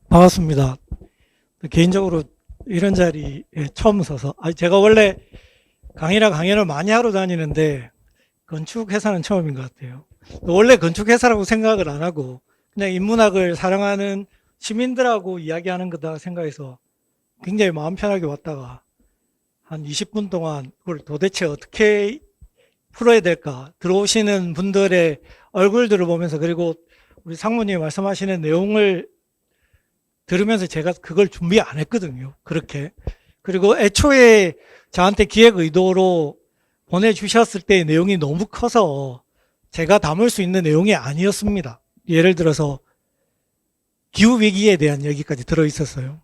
반갑습니다. 개인적으로 이런 자리에 처음 서서, 제가 원래 강연을 많이 하러 다니는데 건축회사는 처음인 것 같아요. 원래 건축회사라고 생각을 안 하고 그냥 인문학을 사랑하는 시민들하고 이야기하는 거다 생각해서 굉장히 마음 편하게 왔다가 한 20분 동안 그걸 도대체 어떻게 풀어야 될까, 들어오시는 분들의 얼굴들을 보면서, 그리고 우리 상무님이 말씀하시는 내용을 들으면서 제가 그걸 준비 안 했거든요. 그렇게. 그리고 애초에 저한테 기획 의도로 보내주셨을 때의 내용이 너무 커서 제가 담을 수 있는 내용이 아니었습니다. 예를 들어서 기후위기에 대한 얘기까지 들어있었어요.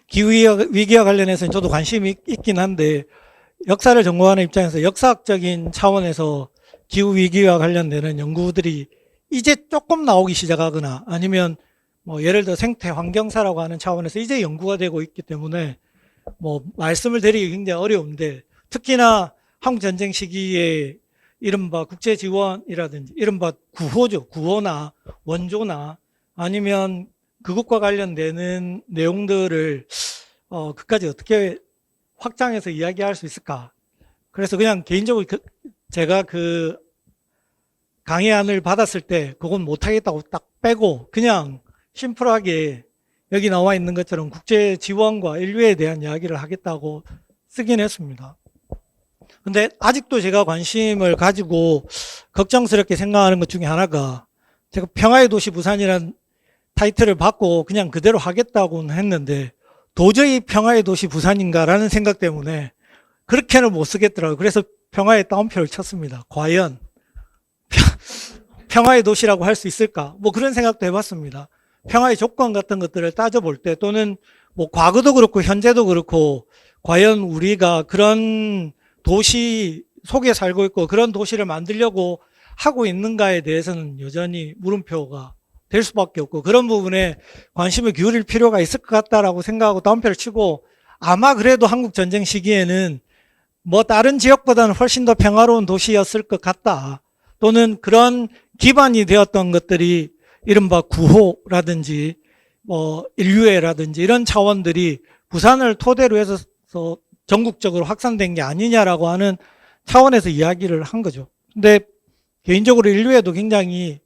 기후위기와 관련해서는 저도 관심이 있긴 한데, 역사를 전공하는 입장에서 역사학적인 차원에서 기후위기와 관련되는 연구들이 이제 조금 나오기 시작하거나, 아니면 예를 들어 생태 환경사라고 하는 차원에서 이제 연구가 되고 있기 때문에 말씀을 드리기 굉장히 어려운데, 특히나 한국 전쟁 시기에 이른바 국제 지원이라든지 이른바 구호죠. 구호나 원조나 아니면 그것과 관련되는 내용들을 그까지 어떻게 확장해서 이야기할 수 있을까? 그래서 그냥 개인적으로 제가 그 강의안을 받았을 때 그건 못하겠다고 딱 빼고 그냥 심플하게 여기 나와 있는 것처럼 국제 지원과 인류에 대한 이야기를 하겠다고 쓰긴 했습니다. 근데 아직도 제가 관심을 가지고 걱정스럽게 생각하는 것 중에 하나가, 제가 평화의 도시 부산이라는 타이틀을 받고 그냥 그대로 하겠다고는 했는데 도저히 평화의 도시 부산인가라는 생각 때문에 그렇게는 못 쓰겠더라고요. 그래서 평화의 따옴표를 쳤습니다. 과연 평화의 도시라고 할 수 있을까? 그런 생각도 해봤습니다. 평화의 조건 같은 것들을 따져볼 때, 또는 과거도 그렇고 현재도 그렇고 과연 우리가 그런 도시 속에 살고 있고 그런 도시를 만들려고 하고 있는가에 대해서는 여전히 물음표가 될 수밖에 없고, 그런 부분에 관심을 기울일 필요가 있을 것 같다라고 생각하고 다운표를 치고, 아마 그래도 한국 전쟁 시기에는 다른 지역보다는 훨씬 더 평화로운 도시였을 것 같다, 또는 그런 기반이 되었던 것들이 이른바 구호라든지 인류애라든지 이런 차원들이 부산을 토대로 해서 전국적으로 확산된 게 아니냐라고 하는 차원에서 이야기를 한 거죠. 근데 개인적으로 인류애도 굉장히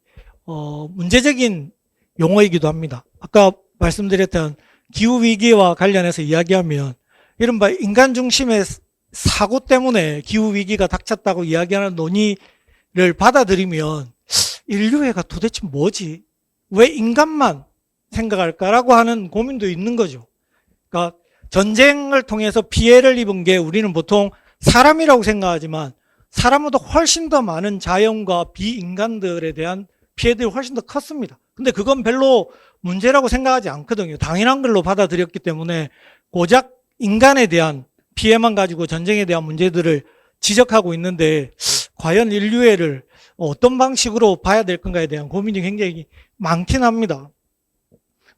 문제적인 용어이기도 합니다. 아까 말씀드렸던 기후위기와 관련해서 이야기하면 이른바 인간 중심의 사고 때문에 기후위기가 닥쳤다고 이야기하는 논의를 받아들이면 인류애가 도대체 뭐지? 왜 인간만 생각할까라고 하는 고민도 있는 거죠. 그러니까 전쟁을 통해서 피해를 입은 게 우리는 보통 사람이라고 생각하지만 사람보다 훨씬 더 많은 자연과 비인간들에 대한 피해들이 훨씬 더 컸습니다. 근데 그건 별로 문제라고 생각하지 않거든요. 당연한 걸로 받아들였기 때문에 고작 인간에 대한 피해만 가지고 전쟁에 대한 문제들을 지적하고 있는데, 과연 인류애를 어떤 방식으로 봐야 될 건가에 대한 고민이 굉장히 많긴 합니다.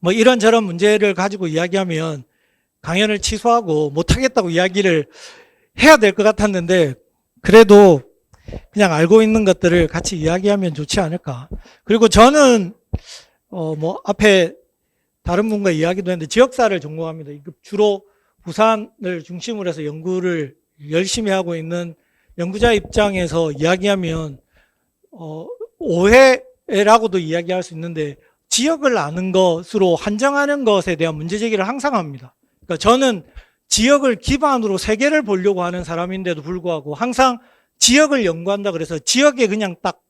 이런저런 문제를 가지고 이야기하면 강연을 취소하고 못하겠다고 이야기를 해야 될 것 같았는데, 그래도 그냥 알고 있는 것들을 같이 이야기하면 좋지 않을까. 그리고 저는 앞에 다른 분과 이야기도 했는데 지역사를 전공합니다. 주로 부산을 중심으로 해서 연구를 열심히 하고 있는 연구자 입장에서 이야기하면 오해라고도 이야기할 수 있는데, 지역을 아는 것으로 한정하는 것에 대한 문제제기를 항상 합니다. 그러니까 저는 지역을 기반으로 세계를 보려고 하는 사람인데도 불구하고 항상 지역을 연구한다 그래서 지역에 그냥 딱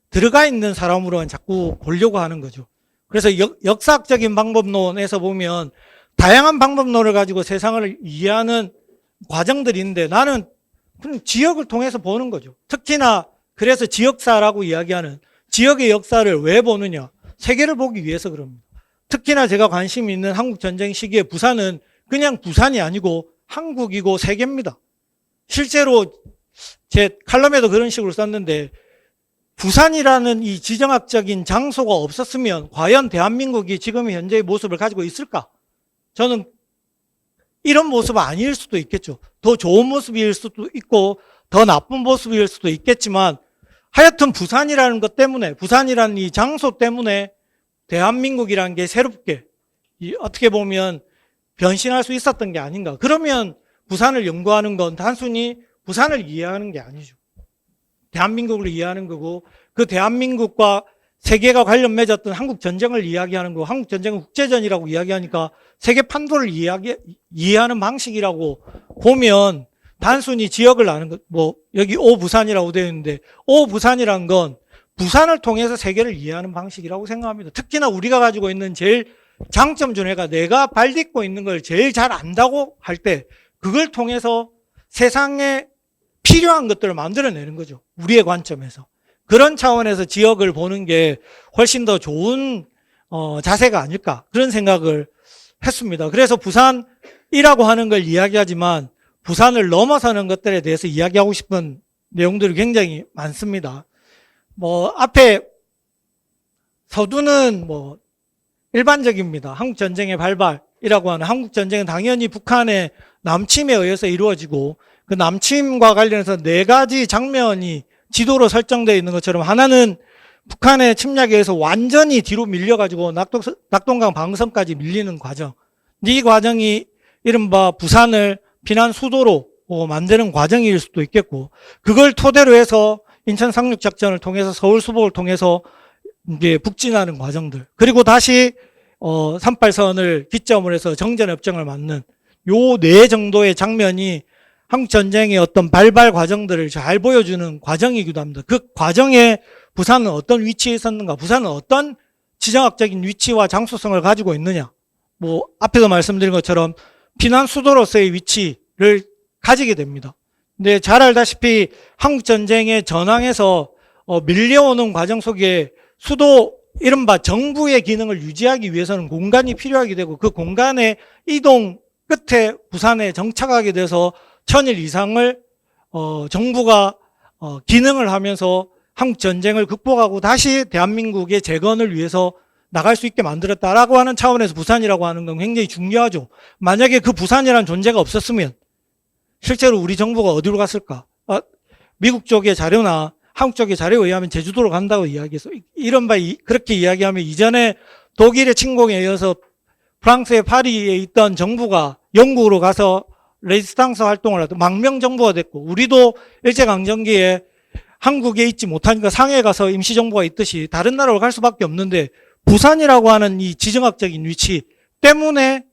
들어가 있는 사람으로만 자꾸 보려고 하는 거죠. 그래서 역사학적인 방법론에서 보면 다양한 방법론을 가지고 세상을 이해하는 과정들이 있는데, 나는 그냥 지역을 통해서 보는 거죠. 특히나 그래서 지역사라고 이야기하는, 지역의 역사를 왜 보느냐, 세계를 보기 위해서 그럽니다. 특히나 제가 관심이 있는 한국 전쟁 시기에 부산은 그냥 부산이 아니고 한국이고 세계입니다. 실제로 제 칼럼에도 그런 식으로 썼는데, 부산이라는 이 지정학적인 장소가 없었으면 과연 대한민국이 지금 현재의 모습을 가지고 있을까? 저는 이런 모습은 아닐 수도 있겠죠. 더 좋은 모습일 수도 있고 더 나쁜 모습일 수도 있겠지만, 하여튼 부산이라는 것 때문에, 부산이라는 이 장소 때문에 대한민국이라는 게 새롭게 어떻게 보면 변신할 수 있었던 게 아닌가. 그러면 부산을 연구하는 건 단순히 부산을 이해하는 게 아니죠. 대한민국을 이해하는 거고, 그 대한민국과 세계가 관련 맺었던 한국 전쟁을 이야기하는 거고, 한국 전쟁은 국제전이라고 이야기하니까 세계 판도를 이해하는 방식이라고 보면 단순히 지역을 아는 것, 뭐 여기 오부산이라고 되어 있는데 오부산이라는 건 부산을 통해서 세계를 이해하는 방식이라고 생각합니다. 특히나 우리가 가지고 있는 제일 장점 중 하나가 내가 발 딛고 있는 걸 제일 잘 안다고 할 때 그걸 통해서 세상에 필요한 것들을 만들어내는 거죠. 우리의 관점에서. 그런 차원에서 지역을 보는 게 훨씬 더 좋은 자세가 아닐까 그런 생각을 했습니다. 그래서 부산이라고 하는 걸 이야기하지만 부산을 넘어서는 것들에 대해서 이야기하고 싶은 내용들이 굉장히 많습니다. 뭐 앞에 서두는 뭐 일반적입니다. 한국전쟁의 발발이라고 하는 한국전쟁은 당연히 북한의 남침에 의해서 이루어지고 그 남침과 관련해서 네 가지 장면이 지도로 설정되어 있는 것처럼 하나는 북한의 침략에 의해서 완전히 뒤로 밀려가지고 낙동강 방어선까지 밀리는 과정. 이 과정이 이른바 부산을 피난 수도로 만드는 과정일 수도 있겠고 그걸 토대로 해서 인천 상륙작전을 통해서 서울 수복을 통해서 이제 북진하는 과정들 그리고 다시 38선을 기점으로 해서 정전협정을 맞는 요 네 정도의 장면이 한국전쟁의 어떤 발발 과정들을 잘 보여주는 과정이기도 합니다. 그 과정에 부산은 어떤 위치에 있었는가, 부산은 어떤 지정학적인 위치와 장소성을 가지고 있느냐. 뭐 앞에서 말씀드린 것처럼 피난 수도로서의 위치를 가지게 됩니다. 근데 잘 알다시피 한국전쟁의 전황에서 밀려오는 과정 속에 수도 이른바 정부의 기능을 유지하기 위해서는 공간이 필요하게 되고 그 공간의 이동 끝에 부산에 정착하게 돼서 1000일 이상을 정부가 기능을 하면서 한국전쟁을 극복하고 다시 대한민국의 재건을 위해서 나갈 수 있게 만들었다라고 하는 차원에서 부산이라고 하는 건 굉장히 중요하죠. 만약에 그 부산이라는 존재가 없었으면 실제로 우리 정부가 어디로 갔을까? 미국 쪽의 자료나 한국 쪽의 자료에 의하면 제주도로 간다고 이야기해서 그렇게 이야기하면 이전에 독일의 침공에 이어서 프랑스의 파리에 있던 정부가 영국으로 가서 레지스탕스 활동을 하던 망명정부가 됐고 우리도 일제강점기에 한국에 있지 못하니까 상해에 가서 임시정부가 있듯이 다른 나라로 갈 수밖에 없는데 부산이라고 하는 이 지정학적인 위치 때문에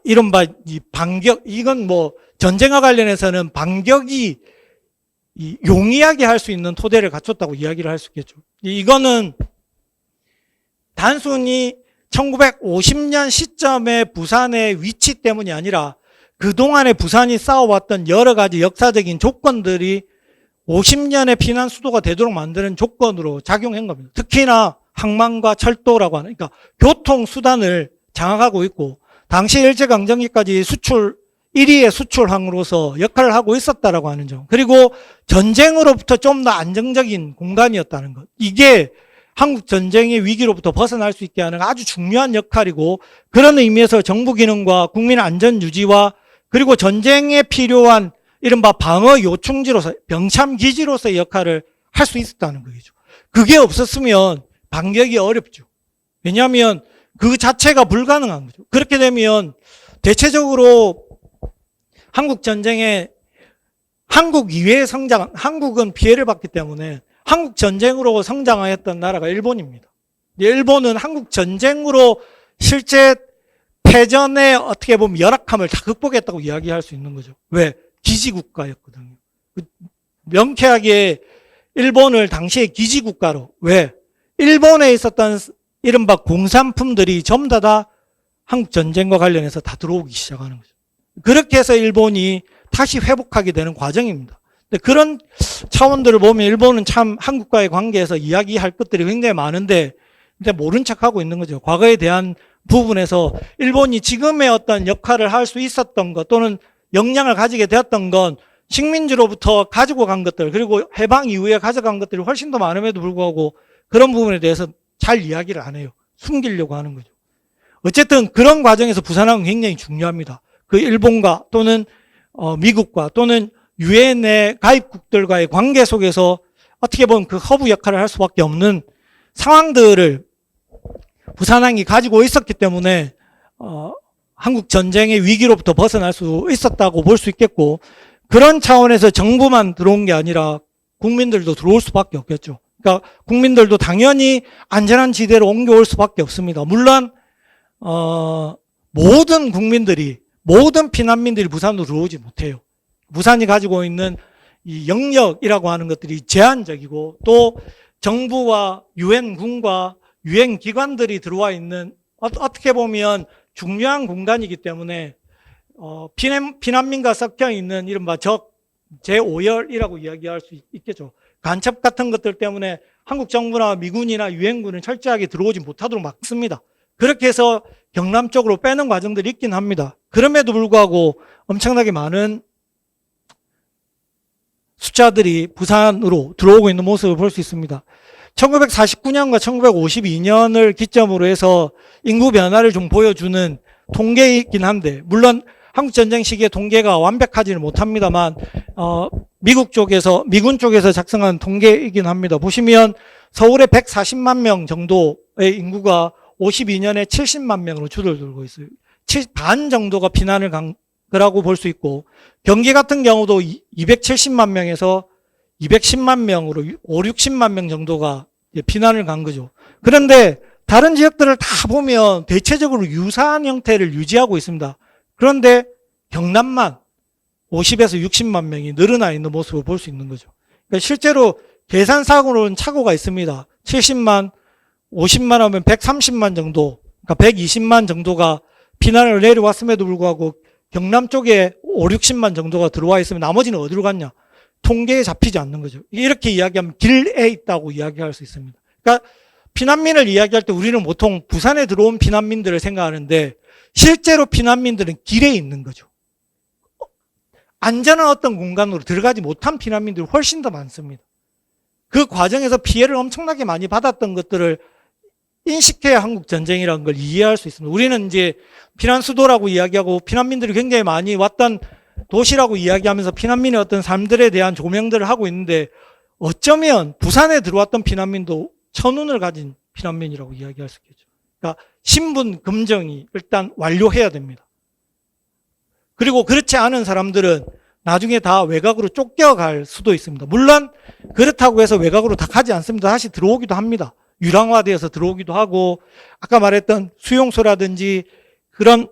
이른바 이 반격 이건 뭐 전쟁과 관련해서는 반격이 용이하게 할 수 있는 토대를 갖췄다고 이야기를 할 수 있겠죠. 이거는 단순히 1950년 시점의 부산의 위치 때문이 아니라 그동안에 부산이 쌓아왔던 여러 가지 역사적인 조건들이 50년의 피난 수도가 되도록 만드는 조건으로 작용한 겁니다. 특히나 항만과 철도라고 하는 그러니까 교통수단을 장악하고 있고 당시 일제강점기까지 1위의 수출항으로서 역할을 하고 있었다라고 하는 점 그리고 전쟁으로부터 좀 더 안정적인 공간이었다는 것 이게 한국전쟁의 위기로부터 벗어날 수 있게 하는 아주 중요한 역할이고 그런 의미에서 정부 기능과 국민 안전 유지와 그리고 전쟁에 필요한 이른바 방어 요충지로서 병참기지로서의 역할을 할 수 있었다는 거죠. 그게 없었으면 반격이 어렵죠. 왜냐하면 그 자체가 불가능한 거죠. 그렇게 되면 대체적으로 한국전쟁에 한국 이외의 성장, 한국은 피해를 받기 때문에 한국전쟁으로 성장하였던 나라가 일본입니다. 일본은 한국전쟁으로 실제 패전에 어떻게 보면 열악함을 다 극복했다고 이야기할 수 있는 거죠. 왜? 기지국가였거든요. 명쾌하게 일본을 당시의 기지국가로 왜? 일본에 있었던 이른바 공산품들이 전부 다 한국전쟁과 관련해서 다 들어오기 시작하는 거죠. 그렇게 해서 일본이 다시 회복하게 되는 과정입니다. 근데 그런 차원들을 보면 일본은 참 한국과의 관계에서 이야기할 것들이 굉장히 많은데 근데 모른 척하고 있는 거죠. 과거에 대한 부분에서 일본이 지금의 어떤 역할을 할 수 있었던 것 또는 역량을 가지게 되었던 건 식민지로부터 가지고 간 것들 그리고 해방 이후에 가져간 것들이 훨씬 더 많음에도 불구하고 그런 부분에 대해서 잘 이야기를 안 해요. 숨기려고 하는 거죠. 어쨌든 그런 과정에서 부산항은 굉장히 중요합니다. 그 일본과 또는 미국과 또는 유엔의 가입국들과의 관계 속에서 어떻게 보면 그 허브 역할을 할 수밖에 없는 상황들을 부산항이 가지고 있었기 때문에 한국 전쟁의 위기로부터 벗어날 수 있었다고 볼 수 있겠고, 그런 차원에서 정부만 들어온 게 아니라 국민들도 들어올 수밖에 없겠죠. 그러니까 국민들도 당연히 안전한 지대로 옮겨올 수밖에 없습니다. 물론 모든 국민들이, 모든 피난민들이 부산으로 들어오지 못해요. 부산이 가지고 있는 이 영역이라고 하는 것들이 제한적이고, 또 정부와 유엔군과 유엔 기관들이 들어와 있는 어떻게 보면 중요한 공간이기 때문에 피난민과 섞여 있는 이른바 제5열이라고 이야기할 수 있겠죠. 간첩 같은 것들 때문에 한국 정부나 미군이나 유엔군은 철저하게 들어오지 못하도록 막습니다. 그렇게 해서 경남 쪽으로 빼는 과정들이 있긴 합니다. 그럼에도 불구하고 엄청나게 많은 숫자들이 부산으로 들어오고 있는 모습을 볼 수 있습니다. 1949년과 1952년을 기점으로 해서 인구 변화를 좀 보여주는 통계이긴 한데, 물론 한국전쟁 시기의 통계가 완벽하지는 못합니다만 미군 쪽에서 작성한 통계이긴 합니다. 보시면 서울의 140만 명 정도의 인구가 52년에 70만 명으로 줄어들고 있어요. 반 정도가 피난을 간 거라고 볼 수 있고, 경기 같은 경우도 270만 명에서 210만 명으로 5, 60만 명 정도가 피난을 간 거죠. 그런데 다른 지역들을 다 보면 대체적으로 유사한 형태를 유지하고 있습니다. 그런데 경남만 50에서 60만 명이 늘어나 있는 모습을 볼 수 있는 거죠. 그러니까 실제로 계산상으로는 착오가 있습니다. 70만, 50만 하면 130만 정도, 그러니까 120만 정도가 피난을 내려왔음에도 불구하고 경남 쪽에 5, 60만 정도가 들어와 있으면 나머지는 어디로 갔냐? 통계에 잡히지 않는 거죠. 이렇게 이야기하면 길에 있다고 이야기할 수 있습니다. 그러니까 피난민을 이야기할 때 우리는 보통 부산에 들어온 피난민들을 생각하는데, 실제로 피난민들은 길에 있는 거죠. 안전한 어떤 공간으로 들어가지 못한 피난민들이 훨씬 더 많습니다. 그 과정에서 피해를 엄청나게 많이 받았던 것들을 인식해야 한국 전쟁이라는 걸 이해할 수 있습니다. 우리는 이제 피난 수도라고 이야기하고 피난민들이 굉장히 많이 왔던 도시라고 이야기하면서 피난민의 어떤 삶들에 대한 조명들을 하고 있는데, 어쩌면 부산에 들어왔던 피난민도 천운을 가진 피난민이라고 이야기할 수 있겠죠. 그러니까 신분 검증이 일단 완료해야 됩니다. 그리고 그렇지 않은 사람들은 나중에 다 외곽으로 쫓겨갈 수도 있습니다. 물론 그렇다고 해서 외곽으로 다 가지 않습니다. 다시 들어오기도 합니다. 유랑화되어서 들어오기도 하고, 아까 말했던 수용소라든지 그런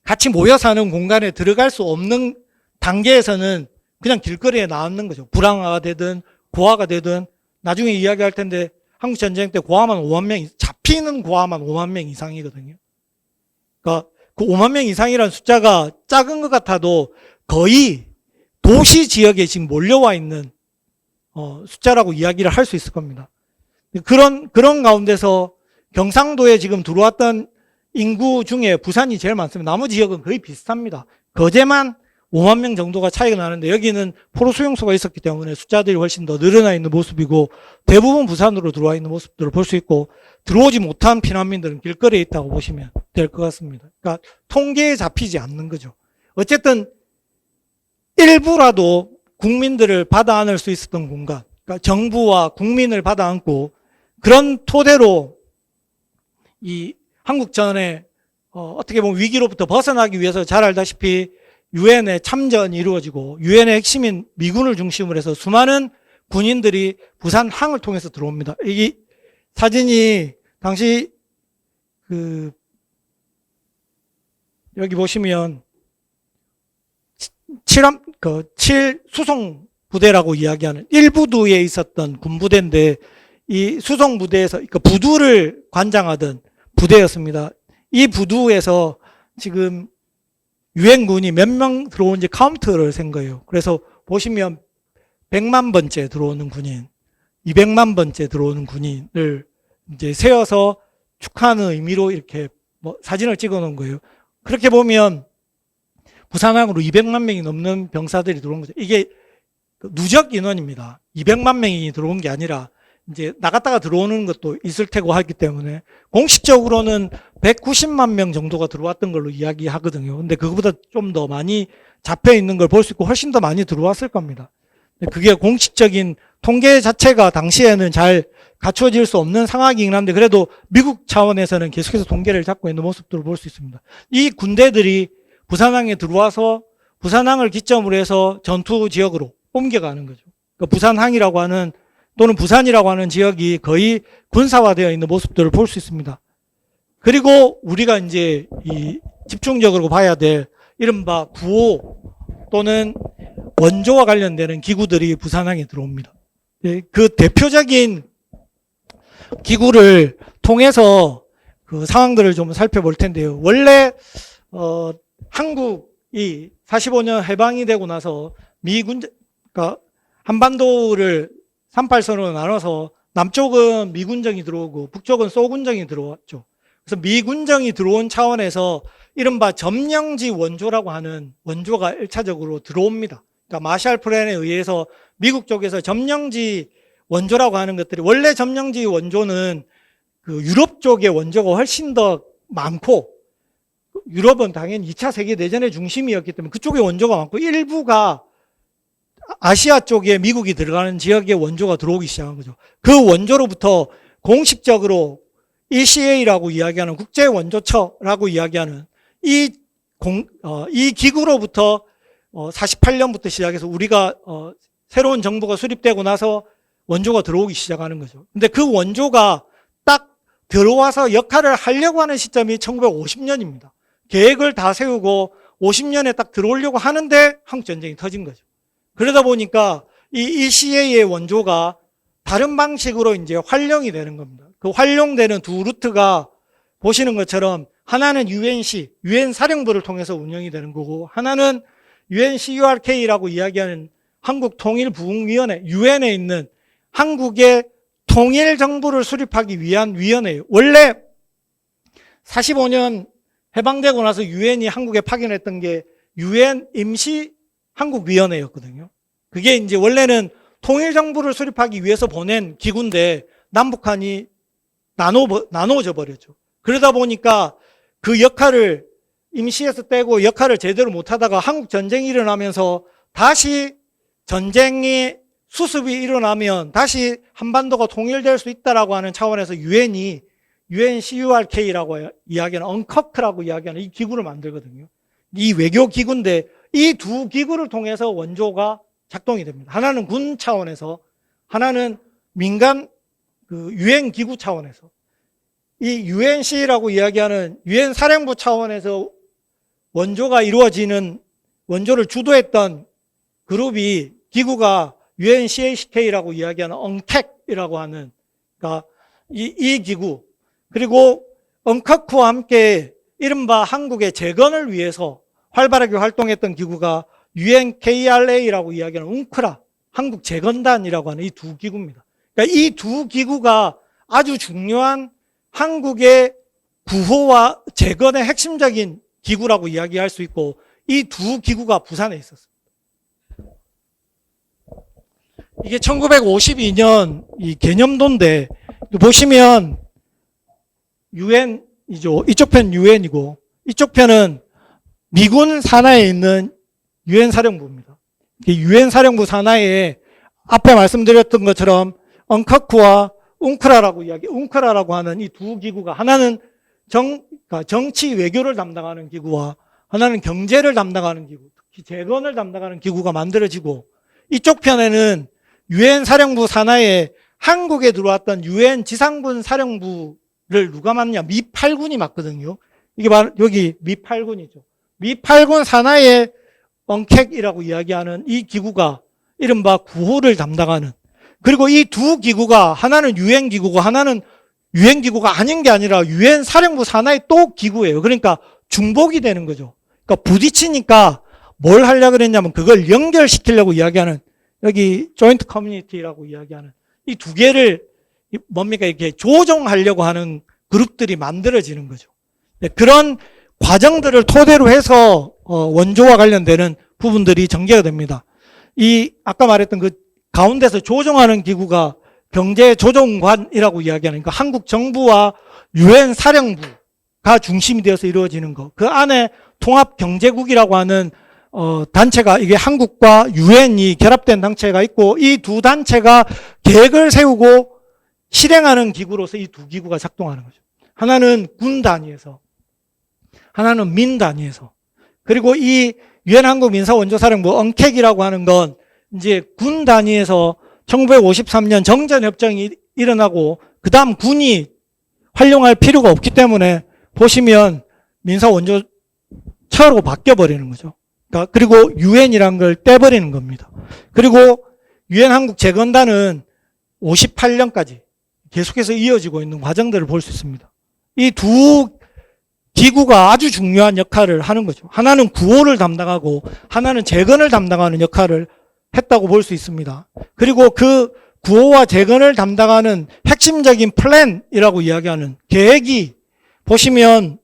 같이 모여 사는 공간에 들어갈 수 없는 단계에서는 그냥 길거리에 나왔는 거죠. 불황화가 되든 고아가 되든. 나중에 이야기할 텐데 한국전쟁 때 고아만 5만 명, 잡히는 고아만 5만 명 이상이거든요. 그러니까 그 5만 명 이상이라는 숫자가 작은 것 같아도 거의 도시 지역에 지금 몰려와 있는 숫자라고 이야기를 할 수 있을 겁니다. 그런 가운데서 경상도에 지금 들어왔던 인구 중에 부산이 제일 많습니다. 나머지 지역은 거의 비슷합니다. 거제만 5만 명 정도가 차이가 나는데, 여기는 포로 수용소가 있었기 때문에 숫자들이 훨씬 더 늘어나 있는 모습이고, 대부분 부산으로 들어와 있는 모습들을 볼 수 있고, 들어오지 못한 피난민들은 길거리에 있다고 보시면 될 것 같습니다. 그러니까 통계에 잡히지 않는 거죠. 어쨌든 일부라도 국민들을 받아 안을 수 있었던 공간, 그러니까 정부와 국민을 받아 안고, 그런 토대로 이 한국전에 어떻게 보면 위기로부터 벗어나기 위해서 잘 알다시피 유엔의 참전이 이루어지고, 유엔의 핵심인 미군을 중심으로 해서 수많은 군인들이 부산항을 통해서 들어옵니다. 이 사진이 당시 여기 보시면 7 수송 부대라고 이야기하는 1부두에 있었던 군부대인데, 이 수송 부대에서 그러니까 부두를 관장하던 부대였습니다. 이 부두에서 지금 유엔군이 몇 명 들어온지 카운트를 센 거예요. 그래서 보시면 100만 번째 들어오는 군인, 200만 번째 들어오는 군인을 이제 세어서 축하하는 의미로 이렇게 사진을 찍어 놓은 거예요. 그렇게 보면 부산항으로 200만 명이 넘는 병사들이 들어온 거죠. 이게 누적 인원입니다. 200만 명이 들어온 게 아니라 이제 나갔다가 들어오는 것도 있을 테고 하기 때문에 공식적으로는 190만 명 정도가 들어왔던 걸로 이야기하거든요. 근데 그거보다 좀 더 많이 잡혀 있는 걸 볼 수 있고 훨씬 더 많이 들어왔을 겁니다. 그게 공식적인 통계 자체가 당시에는 잘 갖춰질 수 없는 상황이긴 한데 그래도 미국 차원에서는 계속해서 동계를 잡고 있는 모습들을 볼 수 있습니다. 이 군대들이 부산항에 들어와서 부산항을 기점으로 해서 전투 지역으로 옮겨가는 거죠. 그러니까 부산항이라고 하는 또는 부산이라고 하는 지역이 거의 군사화되어 있는 모습들을 볼 수 있습니다. 그리고 우리가 이제 이 집중적으로 봐야 될 이른바 구호 또는 원조와 관련되는 기구들이 부산항에 들어옵니다. 그 대표적인 기구를 통해서 그 상황들을 좀 살펴볼 텐데요. 원래 한국이 45년 해방이 되고 나서 그러니까 한반도를 38선으로 나눠서 남쪽은 미군정이 들어오고 북쪽은 소군정이 들어왔죠. 그래서 미군정이 들어온 차원에서 이른바 점령지 원조라고 하는 원조가 1차적으로 들어옵니다. 그러니까 마샬 플랜에 의해서 미국 쪽에서 점령지 원조라고 하는 것들이 원래 점령지 원조는 그 유럽 쪽의 원조가 훨씬 더 많고 유럽은 당연히 2차 세계대전의 중심이었기 때문에 그쪽에 원조가 많고 일부가 아시아 쪽에 미국이 들어가는 지역에 원조가 들어오기 시작한 거죠. 그 원조로부터 공식적으로 ECA라고 이야기하는 국제원조처라고 이야기하는 이 기구로부터 48년부터 시작해서 우리가 새로운 정부가 수립되고 나서 원조가 들어오기 시작하는 거죠. 근데 그 원조가 딱 들어와서 역할을 하려고 하는 시점이 1950년입니다. 계획을 다 세우고 50년에 딱 들어오려고 하는데 한국전쟁이 터진 거죠. 그러다 보니까 이 ECA의 원조가 다른 방식으로 이제 활용이 되는 겁니다. 그 활용되는 두 루트가 보시는 것처럼 하나는 UNC, UN 사령부를 통해서 운영이 되는 거고 하나는 UNCURK라고 이야기하는 한국통일부흥위원회, UN에 있는 한국의 통일정부를 수립하기 위한 위원회예요. 원래 45년 해방되고 나서 UN이 한국에 파견했던 게 UN 임시 한국위원회였거든요. 그게 이제 원래는 통일정부를 수립하기 위해서 보낸 기구인데 남북한이 나눠져 버렸죠. 그러다 보니까 그 역할을 임시에서 떼고 역할을 제대로 못하다가 한국 전쟁이 일어나면서 다시 전쟁이 수습이 일어나면 다시 한반도가 통일될 수 있다라고 하는 차원에서 유엔이 UNCURK라고 이야기하는 언커크라고 이야기하는 이 기구를 만들거든요. 이 외교 기구인데 이 두 기구를 통해서 원조가 작동이 됩니다. 하나는 군 차원에서 하나는 민간 그 유엔 기구 차원에서 이 UNC라고 이야기하는 유엔 사령부 차원에서 원조가 이루어지는 원조를 주도했던 그룹이 기구가 UNCHK라고 이야기하는 언택이라고 하는 그러니까 이 기구 그리고 언커크와 함께 이른바 한국의 재건을 위해서 활발하게 활동했던 기구가 UNKRA라고 이야기하는 웅크라 한국 재건단이라고 하는 이 두 기구입니다. 그러니까 이 두 기구가 아주 중요한 한국의 구호와 재건의 핵심적인 기구라고 이야기할 수 있고 이 두 기구가 부산에 있었습니다. 이게 1952년 이 개념도인데 보시면 UN이죠. 이쪽 편 UN이고 이쪽 편은 미군 산하에 있는 UN 사령부입니다. UN 사령부 산하에 앞에 말씀드렸던 것처럼 언커크와 웅크라라고 웅크라라고 하는 이 두 기구가 하나는 그러니까 정치 외교를 담당하는 기구와 하나는 경제를 담당하는 기구, 특히 재건을 담당하는 기구가 만들어지고 이쪽 편에는 UN 사령부 산하에 한국에 들어왔던 UN 지상군 사령부를 누가 맡냐? 미 8군이 맡거든요. 이게 바로 여기 미 8군이죠. 미 8군 산하에 언택이라고 이야기하는 이 기구가 이른바 구호를 담당하는 그리고 이 두 기구가 하나는 UN 기구고 하나는 UN 기구가 아닌 게 아니라 UN 사령부 산하의 또 기구예요. 그러니까 중복이 되는 거죠. 그러니까 부딪히니까 뭘 하려고 그랬냐면 그걸 연결시키려고 이야기하는 여기 조인트 커뮤니티라고 이야기하는 이 두 개를 뭡니까 이렇게 조정하려고 하는 그룹들이 만들어지는 거죠. 네, 그런 과정들을 토대로 해서 원조와 관련되는 부분들이 전개가 됩니다. 이 아까 말했던 그 가운데서 조정하는 기구가 경제조정관이라고 이야기하는 그러니까 한국 정부와 UN 사령부가 중심이 되어서 이루어지는 거. 그 안에 통합경제국이라고 하는 단체가 이게 한국과 UN이 결합된 단체가 있고 이 두 단체가 계획을 세우고 실행하는 기구로서 이 두 기구가 작동하는 거죠. 하나는 군 단위에서, 하나는 민 단위에서. 그리고 이 유엔 한국 민사원조사령부 언택이라고 하는 건 이제 군 단위에서 1953년 정전협정이 일어나고 그 다음 군이 활용할 필요가 없기 때문에 보시면 민사원조처로 바뀌어버리는 거죠. 그러니까 그리고 유엔이란 걸 떼버리는 겁니다. 그리고 유엔 한국 재건단은 58년까지 계속해서 이어지고 있는 과정들을 볼 수 있습니다. 이 두 기구가 아주 중요한 역할을 하는 거죠. 하나는 구호를 담당하고 하나는 재건을 담당하는 역할을 했다고 볼 수 있습니다. 그리고 그 구호와 재건을 담당하는 핵심적인 플랜이라고 이야기하는 계획이 보시면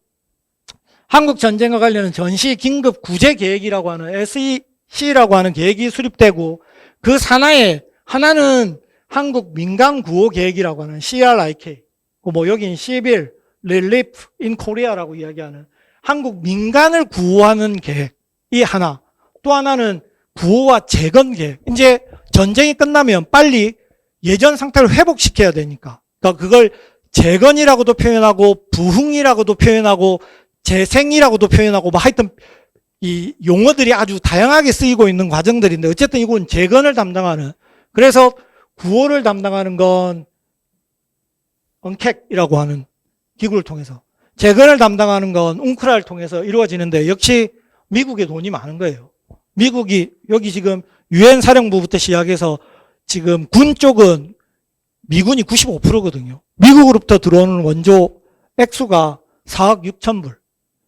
한국 전쟁과 관련한 전시 긴급 구제 계획이라고 하는 SEC라고 하는 계획이 수립되고 그 산하에 하나는 한국 민간 구호 계획이라고 하는 CRIK, 뭐 여기는 Civil Relief in Korea라고 이야기하는 한국 민간을 구호하는 계획이 하나, 또 하나는 구호와 재건 계획. 이제 전쟁이 끝나면 빨리 예전 상태를 회복시켜야 되니까. 그러니까 그걸 재건이라고도 표현하고 부흥이라고도 표현하고 재생이라고도 표현하고 뭐 하여튼 이 용어들이 아주 다양하게 쓰이고 있는 과정들인데 어쨌든 이건 재건을 담당하는, 그래서 구호를 담당하는 건 언택이라고 하는 기구를 통해서, 재건을 담당하는 건 웅크라를 통해서 이루어지는데 역시 미국의 돈이 많은 거예요. 미국이 여기 지금 유엔 사령부부터 시작해서 지금 군 쪽은 미군이 95%거든요. 미국으로부터 들어오는 원조 액수가 4억 6천 불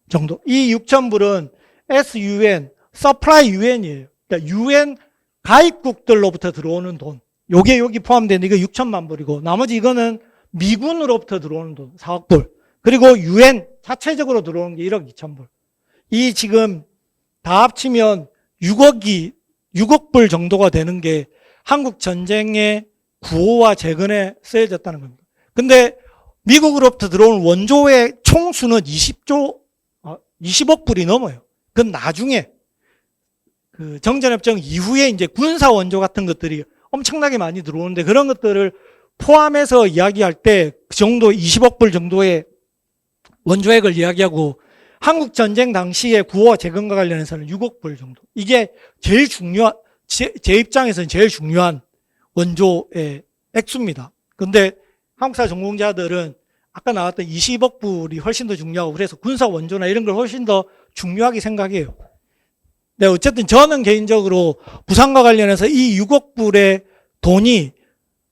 정도. 이 6천 불은 SUN, 서플라이 UN이에요. 그러니까 UN 가입국들로부터 들어오는 돈. 요게 여기 포함된 이거 6천만 불이고 나머지 이거는 미군으로부터 들어오는 돈 4억 불. 그리고 UN 자체적으로 들어오는 게 1억 2천 불. 이 지금 다 합치면 6억 불 정도가 되는 게 한국 전쟁의 구호와 재건에 쓰여졌다는 겁니다. 근데 미국으로부터 들어온 원조의 총수는 20억 불이 넘어요. 그건 나중에 그 정전협정 이후에 이제 군사 원조 같은 것들이 엄청나게 많이 들어오는데 그런 것들을 포함해서 이야기할 때 그 정도 20억 불 정도의 원조액을 이야기하고 한국 전쟁 당시에 구호와 재건과 관련해서는 6억 불 정도. 이게 제일 제 입장에서는 제일 중요한 원조의 액수입니다. 근데 한국사 전공자들은 아까 나왔던 20억 불이 훨씬 더 중요하고 그래서 군사 원조나 이런 걸 훨씬 더 중요하게 생각해요. 네, 어쨌든 저는 개인적으로 부산과 관련해서 이 6억 불의 돈이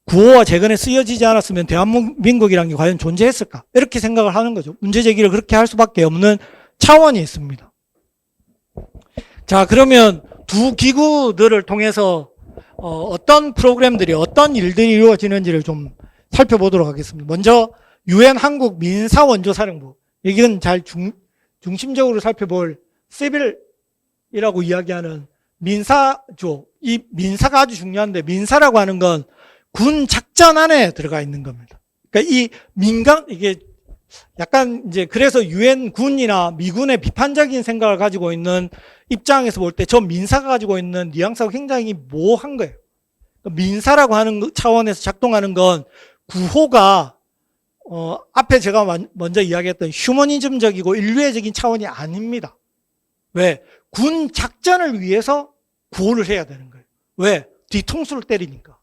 구호와 재건에 쓰여지지 않았으면 대한민국이라는 게 과연 존재했을까? 이렇게 생각을 하는 거죠. 문제 제기를 그렇게 할 수밖에 없는 차원이 있습니다. 자, 그러면 두 기구들을 통해서 어떤 프로그램들이 어떤 일들이 이루어지는지를 좀 살펴보도록 하겠습니다. 먼저 유엔 한국 민사원조사령부. 여기는 잘 중심적으로 살펴볼 시빌이라고 이야기하는 민사조. 이 민사가 아주 중요한데 민사라고 하는 건 군 작전 안에 들어가 있는 겁니다. 그러니까 이 민간, 이게 약간 이제 그래서 유엔 군이나 미군의 비판적인 생각을 가지고 있는 입장에서 볼 때 저 민사가 가지고 있는 뉘앙스가 굉장히 모호한 거예요. 민사라고 하는 차원에서 작동하는 건 구호가 앞에 제가 먼저 이야기했던 휴머니즘적이고 인류애적인 차원이 아닙니다. 왜? 군 작전을 위해서 구호를 해야 되는 거예요. 왜? 뒤통수를 때리니까.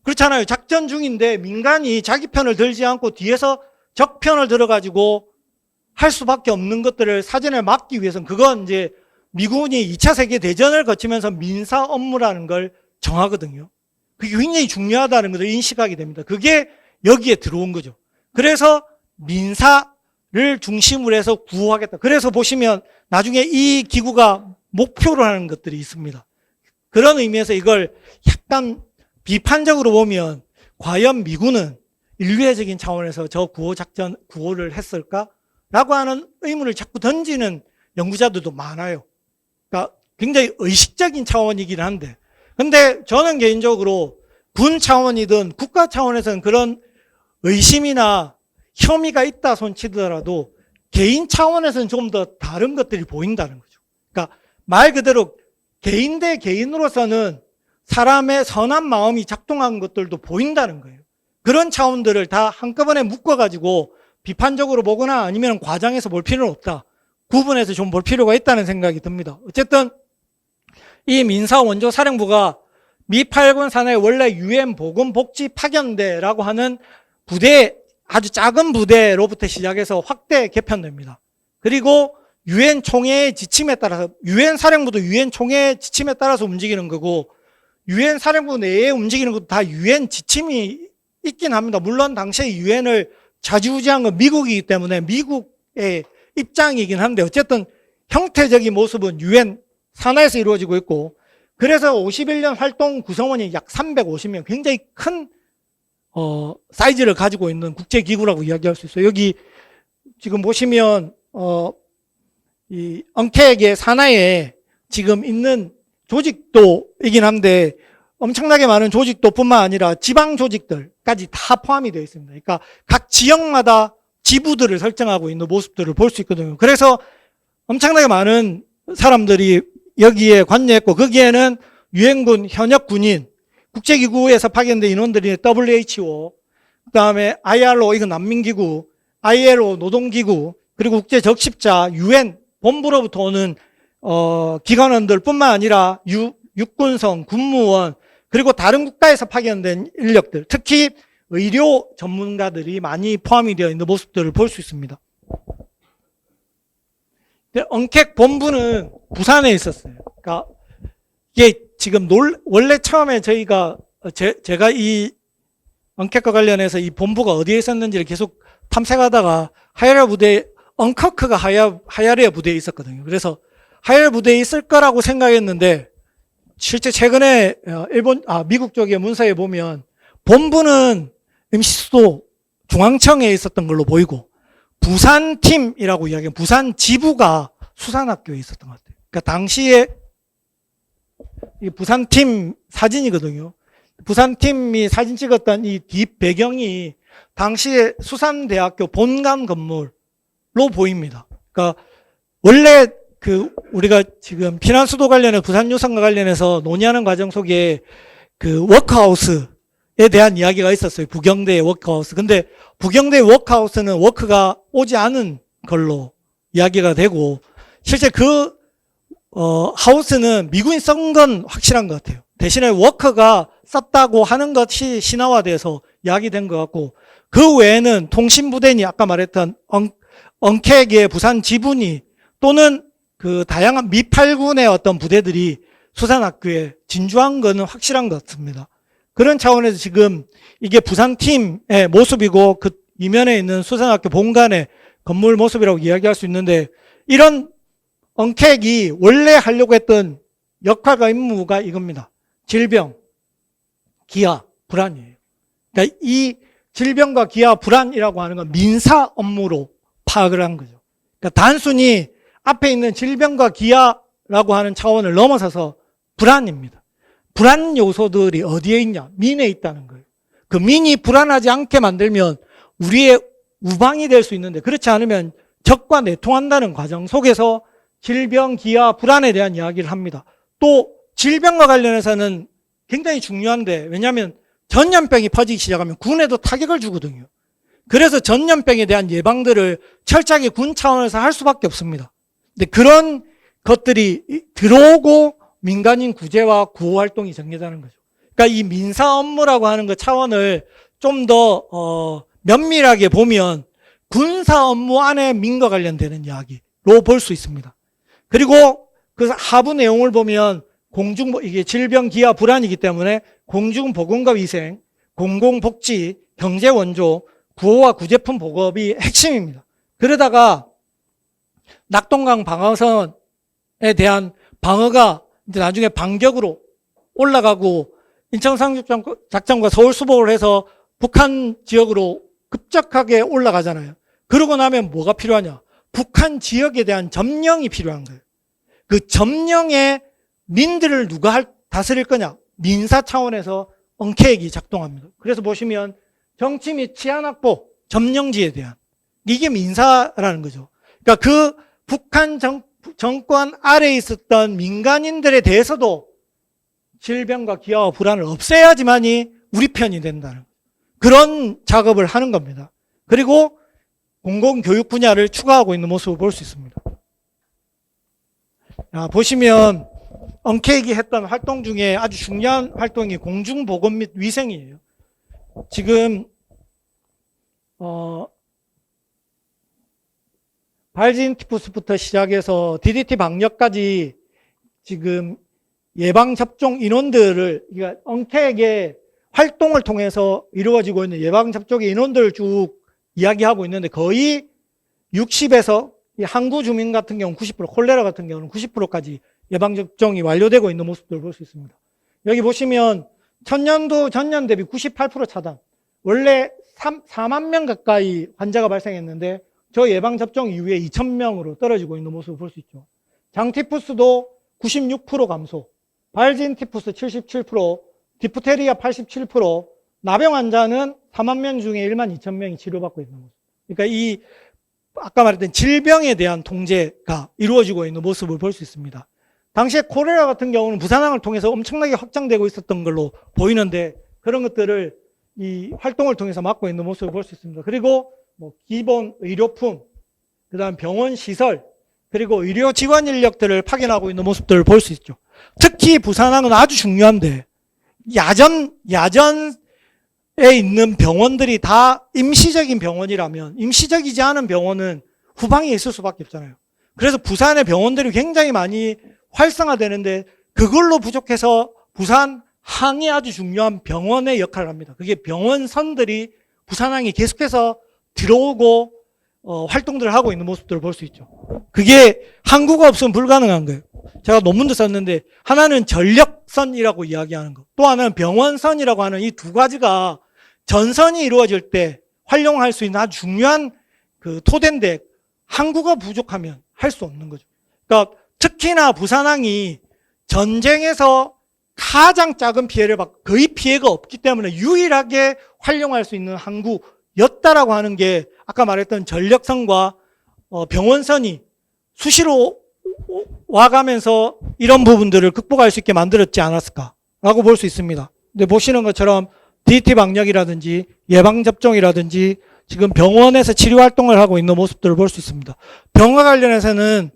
그렇잖아요. 작전 중인데 민간이 자기 편을 들지 않고 뒤에서 적 편을 들어가지고 할 수밖에 없는 것들을 사전에 막기 위해서는 그건 이제 미군이 2차 세계대전을 거치면서 민사 업무라는 걸 정하거든요. 그게 굉장히 중요하다는 것을 인식하게 됩니다. 그게 여기에 들어온 거죠. 그래서 민사를 중심으로 해서 구호하겠다. 그래서 보시면 나중에 이 기구가 목표로 하는 것들이 있습니다. 그런 의미에서 이걸 약간 비판적으로 보면 과연 미군은 인류애적인 차원에서 저 구호를 했을까? 라고 하는 의문을 자꾸 던지는 연구자들도 많아요. 그러니까 굉장히 의식적인 차원이긴 한데. 근데 저는 개인적으로 군 차원이든 국가 차원에서는 그런 의심이나 혐의가 있다 손치더라도 개인 차원에서는 좀 더 다른 것들이 보인다는 거죠. 그러니까 말 그대로 개인 대 개인으로서는 사람의 선한 마음이 작동한 것들도 보인다는 거예요. 그런 차원들을 다 한꺼번에 묶어가지고 비판적으로 보거나 아니면 과장해서 볼 필요는 없다. 구분해서 좀 볼 필요가 있다는 생각이 듭니다. 어쨌든 이 민사원조사령부가 미 8군 산하의 원래 유엔 보건복지파견대라고 하는 부대, 아주 작은 부대로부터 시작해서 확대 개편됩니다. 그리고 유엔 총회의 지침에 따라서, 유엔 사령부도 유엔 총회의 지침에 따라서 움직이는 거고, 유엔 사령부 내에 움직이는 것도 다 유엔 지침이 있긴 합니다. 물론 당시에 유엔을 좌지우지한 건 미국이기 때문에 미국의 입장이긴 한데, 어쨌든 형태적인 모습은 유엔 산하에서 이루어지고 있고, 그래서 51년 활동 구성원이 약 350명, 굉장히 큰 사이즈를 가지고 있는 국제기구라고 이야기할 수 있어요. 여기 지금 보시면 이 엉택의 산하에 지금 있는 조직도이긴 한데 엄청나게 많은 조직도뿐만 아니라 지방 조직들까지 다 포함이 되어 있습니다. 그러니까 각 지역마다 지부들을 설정하고 있는 모습들을 볼 수 있거든요. 그래서 엄청나게 많은 사람들이 여기에 관여했고, 거기에는 유엔군, 현역 군인, 국제기구에서 파견된 인원들이 WHO, 그 다음에 IRO, 이건 난민기구, ILO, 노동기구, 그리고 국제적십자, UN 본부로부터 오는 기관원들 뿐만 아니라 육군성, 군무원, 그리고 다른 국가에서 파견된 인력들, 특히 의료 전문가들이 많이 포함이 되어 있는 모습들을 볼 수 있습니다. 엉택 본부는 부산에 있었어요. 그러니까 이게 지금 원래 처음에 저희가 제가 이 엉택과 관련해서 이 본부가 어디에 있었는지를 계속 탐색하다가 하야레 부대, 엉커크가 하야레 부대에 있었거든요. 그래서 하야레 부대에 있을 거라고 생각했는데 실제 최근에 미국 쪽의 문서에 보면 본부는 임시수도 중앙청에 있었던 걸로 보이고, 부산팀이라고 이야기하면 부산 지부가 수산학교에 있었던 것 같아요. 그러니까 당시에 이 부산팀 사진이거든요. 부산팀이 사진 찍었던 이 뒷 배경이 당시에 수산대학교 본관 건물로 보입니다. 그러니까 원래 우리가 지금 피난수도 관련해 부산유성과 관련해서 논의하는 과정 속에 워크하우스에 대한 이야기가 있었어요. 부경대의 워크하우스. 근데 부경대의 워크하우스는 워크가 오지 않은 걸로 이야기가 되고, 실제 하우스는 미군이 쓴 건 확실한 것 같아요. 대신에 워크가 썼다고 하는 것이 신화화돼서 이야기된 것 같고, 그 외에는 통신부대니 아까 말했던 엉택의 부산 지분이 또는 다양한 미 8군의 어떤 부대들이 수산학교에 진주한 거는 확실한 것 같습니다. 그런 차원에서 지금 이게 부산팀의 모습이고 그 이면에 있는 수산학교 본관의 건물 모습이라고 이야기할 수 있는데, 이런 엉택이 원래 하려고 했던 역할과 임무가 이겁니다. 질병, 기아, 불안이에요. 그러니까 이 질병과 기아, 불안이라고 하는 건 민사 업무로 파악을 한 거죠. 그러니까 단순히 앞에 있는 질병과 기아라고 하는 차원을 넘어서서 불안입니다. 불안 요소들이 어디에 있냐? 민에 있다는 거예요. 그 민이 불안하지 않게 만들면 우리의 우방이 될 수 있는데, 그렇지 않으면 적과 내통한다는 과정 속에서 질병, 기아, 불안에 대한 이야기를 합니다. 또 질병과 관련해서는 굉장히 중요한데, 왜냐하면 전염병이 퍼지기 시작하면 군에도 타격을 주거든요. 그래서 전염병에 대한 예방들을 철저하게 군 차원에서 할 수밖에 없습니다. 근데 그런 것들이 들어오고 민간인 구제와 구호 활동이 전개되는 거죠. 그러니까 이 민사 업무라고 하는 그 차원을 좀 더 면밀하게 보면 군사 업무 안에 민과 관련되는 이야기로 볼 수 있습니다. 그리고 그 하부 내용을 보면 이게 질병, 기아, 불안이기 때문에 공중보건과 위생, 공공복지, 경제원조, 구호와 구제품 보급이 핵심입니다. 그러다가 낙동강 방어선에 대한 방어가 이제 나중에 반격으로 올라가고 인천상륙작전과 서울 수복을 해서 북한 지역으로 급작하게 올라가잖아요. 그러고 나면 뭐가 필요하냐? 북한 지역에 대한 점령이 필요한 거예요. 그 점령의 민들을 누가 다스릴 거냐? 민사 차원에서 엉케액이 작동합니다. 그래서 보시면 정치 및 치안 확보, 점령지에 대한 이게 민사라는 거죠. 그러니까 그 북한 정권 아래에 있었던 민간인들에 대해서도 질병과 기아와 불안을 없애야지만이 우리 편이 된다는 거예요. 그런 작업을 하는 겁니다. 그리고 공공교육 분야를 추가하고 있는 모습을 볼 수 있습니다. 보시면 엉케이기 했던 활동 중에 아주 중요한 활동이 공중보건 및 위생이에요. 지금 발진티푸스부터 시작해서 DDT 방역까지 지금 예방접종 인원들을, 그러니까 엉케이의 활동을 통해서 이루어지고 있는 예방접종의 인원들을 쭉 이야기하고 있는데, 거의 60에서 항구 주민 같은 경우는 90%, 콜레라 같은 경우는 90%까지 예방접종이 완료되고 있는 모습들을 볼 수 있습니다. 여기 보시면 전년도 전년 대비 98% 차단. 원래 4만 명 가까이 환자가 발생했는데 저 예방접종 이후에 2,000명으로 떨어지고 있는 모습을 볼 수 있죠. 장티푸스도 96% 감소, 발진티푸스 77%, 디프테리아 87%, 나병 환자는 4만 명 중에 1만 2천 명이 치료받고 있는 모습. 그러니까 이 아까 말했던 질병에 대한 통제가 이루어지고 있는 모습을 볼 수 있습니다. 당시에 콜레라 같은 경우는 부산항을 통해서 엄청나게 확장되고 있었던 걸로 보이는데, 그런 것들을 이 활동을 통해서 막고 있는 모습을 볼 수 있습니다. 그리고 뭐 기본 의료품, 그다음 병원 시설, 그리고 의료 지원 인력들을 파견하고 있는 모습들을 볼 수 있죠. 특히 부산항은 아주 중요한데, 야전에 있는 병원들이 다 임시적인 병원이라면 임시적이지 않은 병원은 후방에 있을 수밖에 없잖아요. 그래서 부산의 병원들이 굉장히 많이 활성화되는데, 그걸로 부족해서 부산항이 아주 중요한 병원의 역할을 합니다. 그게 병원선들이 부산항에 계속해서 들어오고 활동들을 하고 있는 모습들을 볼 수 있죠. 그게 항구가 없으면 불가능한 거예요. 제가 논문도 썼는데, 하나는 전력선이라고 이야기하는 거, 또 하나는 병원선이라고 하는 이 두 가지가 전선이 이루어질 때 활용할 수 있는 아주 중요한 그 토대인데, 항구가 부족하면 할 수 없는 거죠. 그러니까 특히나 부산항이 전쟁에서 가장 작은 피해를 받고 거의 피해가 없기 때문에 유일하게 활용할 수 있는 항구였다라고 하는 게, 아까 말했던 전력선과 병원선이 수시로 와가면서 이런 부분들을 극복할 수 있게 만들었지 않았을까라고 볼 수 있습니다. 근데 보시는 것처럼 DT 방역이라든지 예방접종이라든지 지금 병원에서 치료활동을 하고 있는 모습들을 볼 수 있습니다. 병과 관련해서는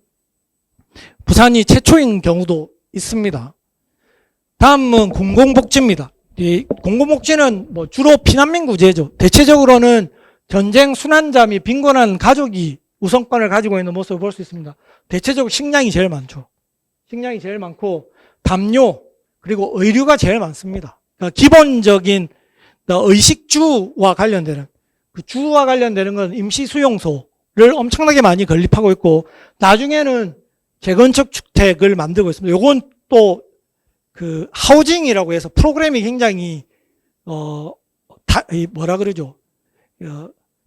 부산이 최초인 경우도 있습니다. 다음은 공공복지입니다. 이 공공복지는 뭐 주로 피난민 구제죠. 대체적으로는 전쟁 순환자 및 빈곤한 가족이 우선권을 가지고 있는 모습을 볼 수 있습니다. 대체적으로 식량이 제일 많죠. 식량이 제일 많고 담요, 그리고 의류가 제일 많습니다. 그러니까 기본적인 의식주와 관련되는, 그 주와 관련되는 건 임시수용소를 엄청나게 많이 건립하고 있고, 나중에는 재건축 주택을 만들고 있습니다. 요건 또 그 하우징이라고 해서 프로그램이 굉장히 뭐라 그러죠?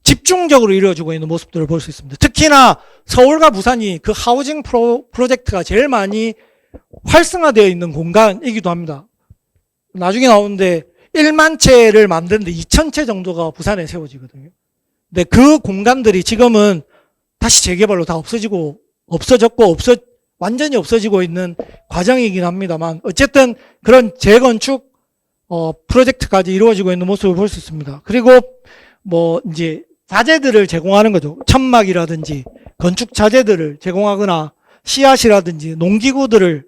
집중적으로 이루어지고 있는 모습들을 볼 수 있습니다. 특히나 서울과 부산이 그 하우징 프로젝트가 제일 많이 활성화되어 있는 공간이기도 합니다. 나중에 나오는데 1만 채를 만드는데 2,000채 정도가 부산에 세워지거든요. 근데 그 공간들이 지금은 다시 재개발로 다 없어졌고 완전히 없어지고 있는 과정이긴 합니다만, 어쨌든 그런 재건축 프로젝트까지 이루어지고 있는 모습을 볼 수 있습니다. 그리고 뭐 이제 자재들을 제공하는 거죠. 천막이라든지 건축 자재들을 제공하거나 씨앗이라든지 농기구들을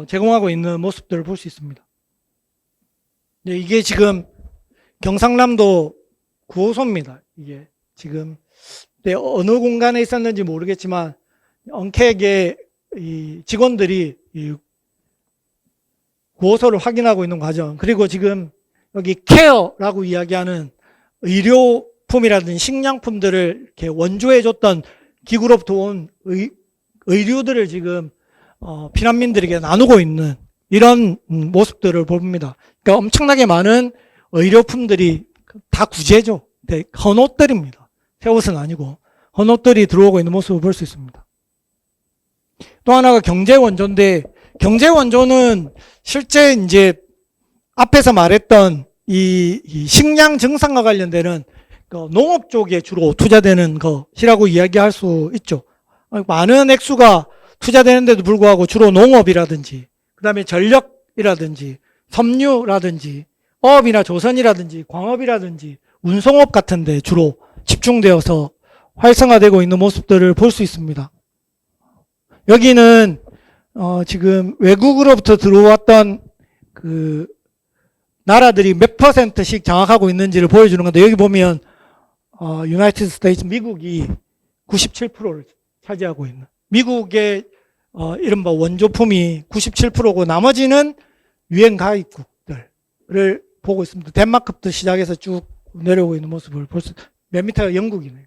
제공하고 있는 모습들을 볼 수 있습니다. 네, 이게 지금 경상남도 9호소입니다. 이게 지금 어느 공간에 있었는지 모르겠지만 엉케게 이 직원들이 이 9호소를 확인하고 있는 과정, 그리고 지금 여기 케어라고 이야기하는 의료품이라든지 식량품들을 이렇게 원조해줬던 기구로부터 온 의류들을 지금 피난민들에게 나누고 있는 이런 모습들을 봅니다. 그러니까 엄청나게 많은 의료품들이 다 구제죠. 네, 헌옷들입니다. 새 옷은 아니고 헌옷들이 들어오고 있는 모습을 볼 수 있습니다. 또 하나가 경제원조인데, 경제원조는 실제 이제 앞에서 말했던 이 식량 증상과 관련되는 그 농업 쪽에 주로 투자되는 것이라고 이야기할 수 있죠. 많은 액수가 투자되는데도 불구하고 주로 농업이라든지, 그 다음에 전력이라든지, 섬유라든지, 어업이나 조선이라든지, 광업이라든지, 운송업 같은 데 주로 집중되어서 활성화되고 있는 모습들을 볼 수 있습니다. 여기는 지금 외국으로부터 들어왔던 그 나라들이 몇 %씩 장악하고 있는지를 보여주는 건데, 여기 보면 유나이티드 스테이츠 미국이 97%를 차지하고 있는, 미국의 이른바 원조품이 97%고 나머지는 유엔 가입국들을 보고 있습니다. 덴마크부터 시작해서 쭉 내려오고 있는 모습을 볼 수, 맨 밑에가 영국이네요.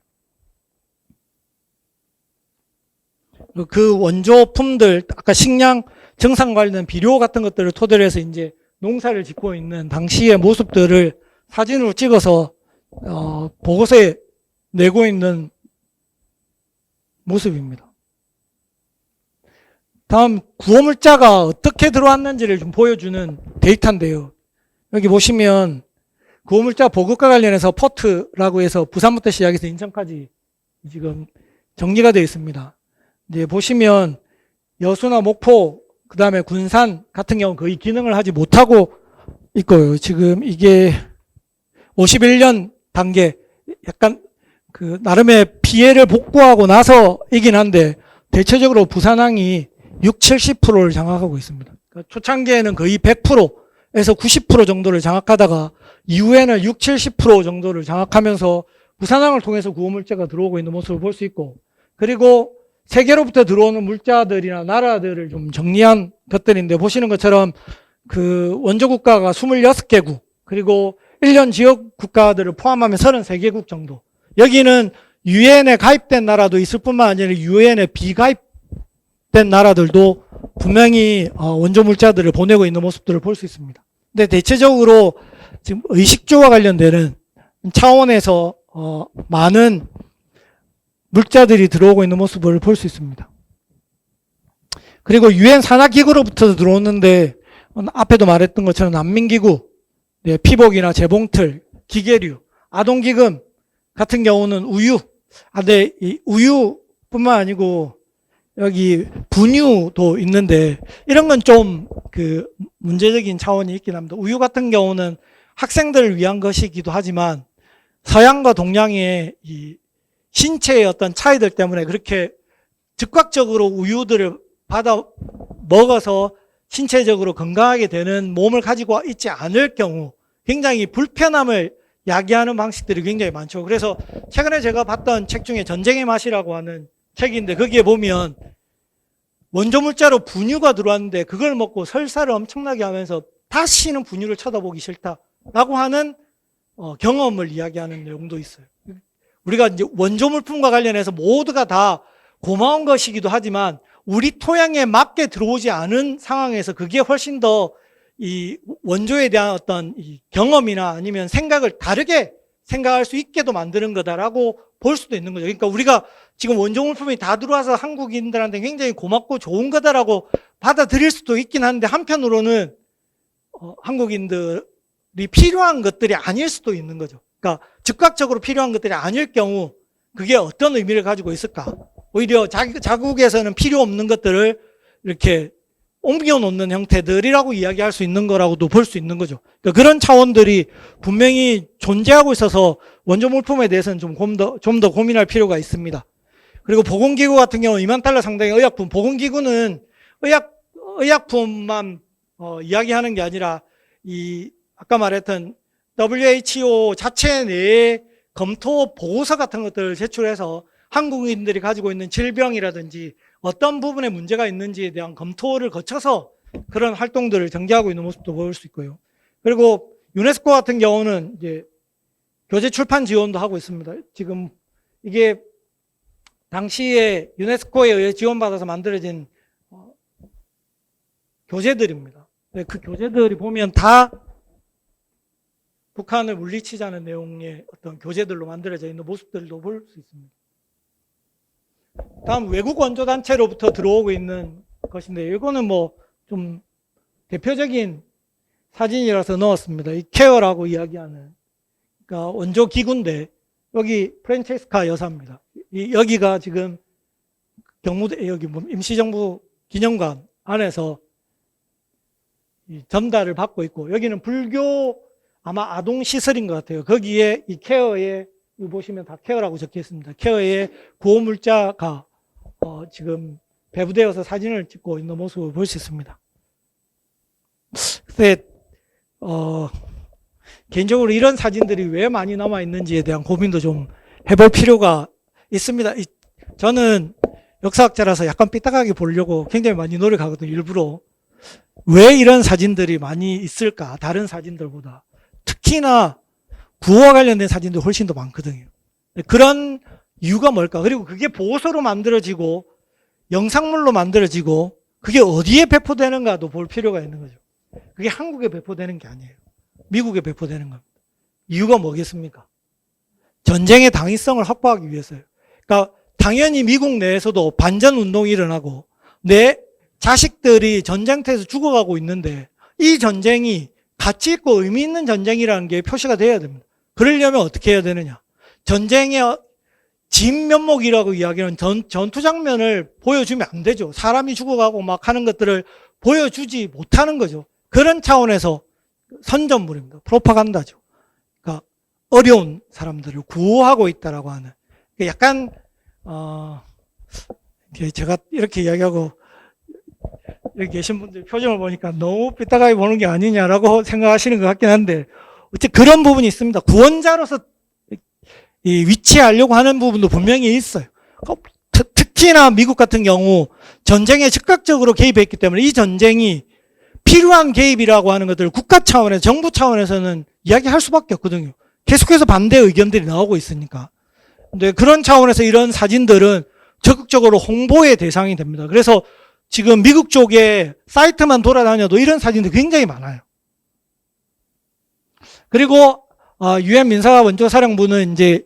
그 원조품들, 아까 식량 정상 관련 비료 같은 것들을 토대로 해서 이제 농사를 짓고 있는 당시의 모습들을 사진으로 찍어서 보고서에 내고 있는 모습입니다. 다음 구호물자가 어떻게 들어왔는지를 좀 보여주는 데이터인데요. 여기 보시면 구호물자 보급과 관련해서 포트라고 해서 부산부터 시작해서 인천까지 지금 정리가 되어 있습니다. 이제 보시면 여수나 목포, 그 다음에 군산 같은 경우는 거의 기능을 하지 못하고 있고요. 지금 이게 51년 단계, 약간 그 나름의 피해를 복구하고 나서이긴 한데, 대체적으로 부산항이 70~70%를 장악하고 있습니다. 그러니까 초창기에는 거의 100%에서 90% 정도를 장악하다가 이후에는 60~70% 정도를 장악하면서 부산항을 통해서 구호물자가 들어오고 있는 모습을 볼 수 있고, 그리고 세계로부터 들어오는 물자들이나 나라들을 좀 정리한 것들인데, 보시는 것처럼 그 원조 국가가 26개국, 그리고 1년 지역 국가들을 포함하면 33개국 정도. 여기는 유엔에 가입된 나라도 있을 뿐만 아니라 유엔에 비가입된 나라들도 분명히 원조 물자들을 보내고 있는 모습들을 볼 수 있습니다. 근데 대체적으로 지금 의식주와 관련되는 차원에서 많은 물자들이 들어오고 있는 모습을 볼 수 있습니다. 그리고 유엔 산하기구로부터 들어오는데, 앞에도 말했던 것처럼 난민기구, 피복이나 재봉틀, 기계류, 아동기금 같은 경우는 우유, 네, 이 우유뿐만 아니고 여기 분유도 있는데, 이런 건 좀 그 문제적인 차원이 있긴 합니다. 우유 같은 경우는 학생들을 위한 것이기도 하지만 서양과 동양의 이 신체의 어떤 차이들 때문에 그렇게 즉각적으로 우유들을 받아 먹어서 신체적으로 건강하게 되는 몸을 가지고 있지 않을 경우 굉장히 불편함을 야기하는 방식들이 굉장히 많죠. 그래서 최근에 제가 봤던 책 중에 전쟁의 맛이라고 하는 책인데, 거기에 보면 원조 물자로 분유가 들어왔는데 그걸 먹고 설사를 엄청나게 하면서 다시는 분유를 쳐다보기 싫다라고 하는 경험을 이야기하는 내용도 있어요. 우리가 이제 원조 물품과 관련해서 모두가 다 고마운 것이기도 하지만 우리 토양에 맞게 들어오지 않은 상황에서 그게 훨씬 더 이 원조에 대한 어떤 이 경험이나 아니면 생각을 다르게 생각할 수 있게도 만드는 거다라고 볼 수도 있는 거죠. 그러니까 우리가 지금 원조 물품이 다 들어와서 한국인들한테 굉장히 고맙고 좋은 거다라고 받아들일 수도 있긴 한데, 한편으로는 한국인들이 필요한 것들이 아닐 수도 있는 거죠. 그러니까 즉각적으로 필요한 것들이 아닐 경우 그게 어떤 의미를 가지고 있을까? 오히려 자국에서는 필요 없는 것들을 이렇게 옮겨놓는 형태들이라고 이야기할 수 있는 거라고도 볼 수 있는 거죠. 그러니까 그런 차원들이 분명히 존재하고 있어서 원조 물품에 대해서는 좀 더 고민할 필요가 있습니다. 그리고 보건기구 같은 경우는 $20,000 상당의 의약품, 보건기구는 의약품만 이야기하는 게 아니라 이 아까 말했던 WHO 자체 내에 검토 보고서 같은 것들을 제출해서 한국인들이 가지고 있는 질병이라든지 어떤 부분에 문제가 있는지에 대한 검토를 거쳐서 그런 활동들을 전개하고 있는 모습도 볼 수 있고요. 그리고 유네스코 같은 경우는 이제 교재 출판 지원도 하고 있습니다. 지금 이게 당시에 유네스코에 의해 지원받아서 만들어진 교재들입니다. 그 교재들이 보면 다 북한을 물리치자는 내용의 어떤 교재들로 만들어져 있는 모습들도 볼 수 있습니다. 다음 외국 원조단체로부터 들어오고 있는 것인데, 이거는 뭐 좀 대표적인 사진이라서 넣었습니다. 이 케어라고 이야기하는, 그러니까 원조 기구인데, 여기 프란체스카 여사입니다. 여기가 지금 경무대, 여기 임시정부 기념관 안에서 전달을 받고 있고, 여기는 불교 아마 아동시설인 것 같아요. 거기에 이 케어에, 이거 보시면 다 케어라고 적혀 있습니다. 케어에 구호물자가 지금 배부되어서 사진을 찍고 있는 모습을 볼 수 있습니다. 근데 개인적으로 이런 사진들이 왜 많이 남아 있는지에 대한 고민도 좀 해볼 필요가 있습니다. 저는 역사학자라서 약간 삐딱하게 보려고 굉장히 많이 노력하거든요. 일부러. 왜 이런 사진들이 많이 있을까? 다른 사진들보다. 특히나 구호와 관련된 사진도 훨씬 더 많거든요. 그런 이유가 뭘까? 그리고 그게 보고서로 만들어지고 영상물로 만들어지고 그게 어디에 배포되는가도 볼 필요가 있는 거죠. 그게 한국에 배포되는 게 아니에요. 미국에 배포되는 겁니다. 이유가 뭐겠습니까? 전쟁의 당위성을 확보하기 위해서요. 그러니까 당연히 미국 내에서도 반전 운동이 일어나고 내 자식들이 전쟁터에서 죽어가고 있는데 이 전쟁이 가치 있고 의미 있는 전쟁이라는 게 표시가 돼야 됩니다. 그러려면 어떻게 해야 되느냐? 전쟁의 진면목이라고 이야기하는 전투 장면을 보여주면 안 되죠. 사람이 죽어가고 막 하는 것들을 보여주지 못하는 거죠. 그런 차원에서 선전물입니다. 프로파간다죠. 그러니까 어려운 사람들을 구호하고 있다라고 하는. 약간 제가 이렇게 이야기하고 여기 계신 분들 표정을 보니까 너무 삐딱하게 보는 게 아니냐라고 생각하시는 것 같긴 한데 어쨌든 그런 부분이 있습니다. 구원자로서 위치하려고 하는 부분도 분명히 있어요. 특히나 미국 같은 경우 전쟁에 즉각적으로 개입했기 때문에 이 전쟁이 필요한 개입이라고 하는 것들을 국가 차원에서 정부 차원에서는 이야기할 수밖에 없거든요. 계속해서 반대 의견들이 나오고 있으니까. 근데 그런 차원에서 이런 사진들은 적극적으로 홍보의 대상이 됩니다. 그래서 지금 미국 쪽에 사이트만 돌아다녀도 이런 사진들이 굉장히 많아요. 그리고 유엔 민사 원조사령부는 이제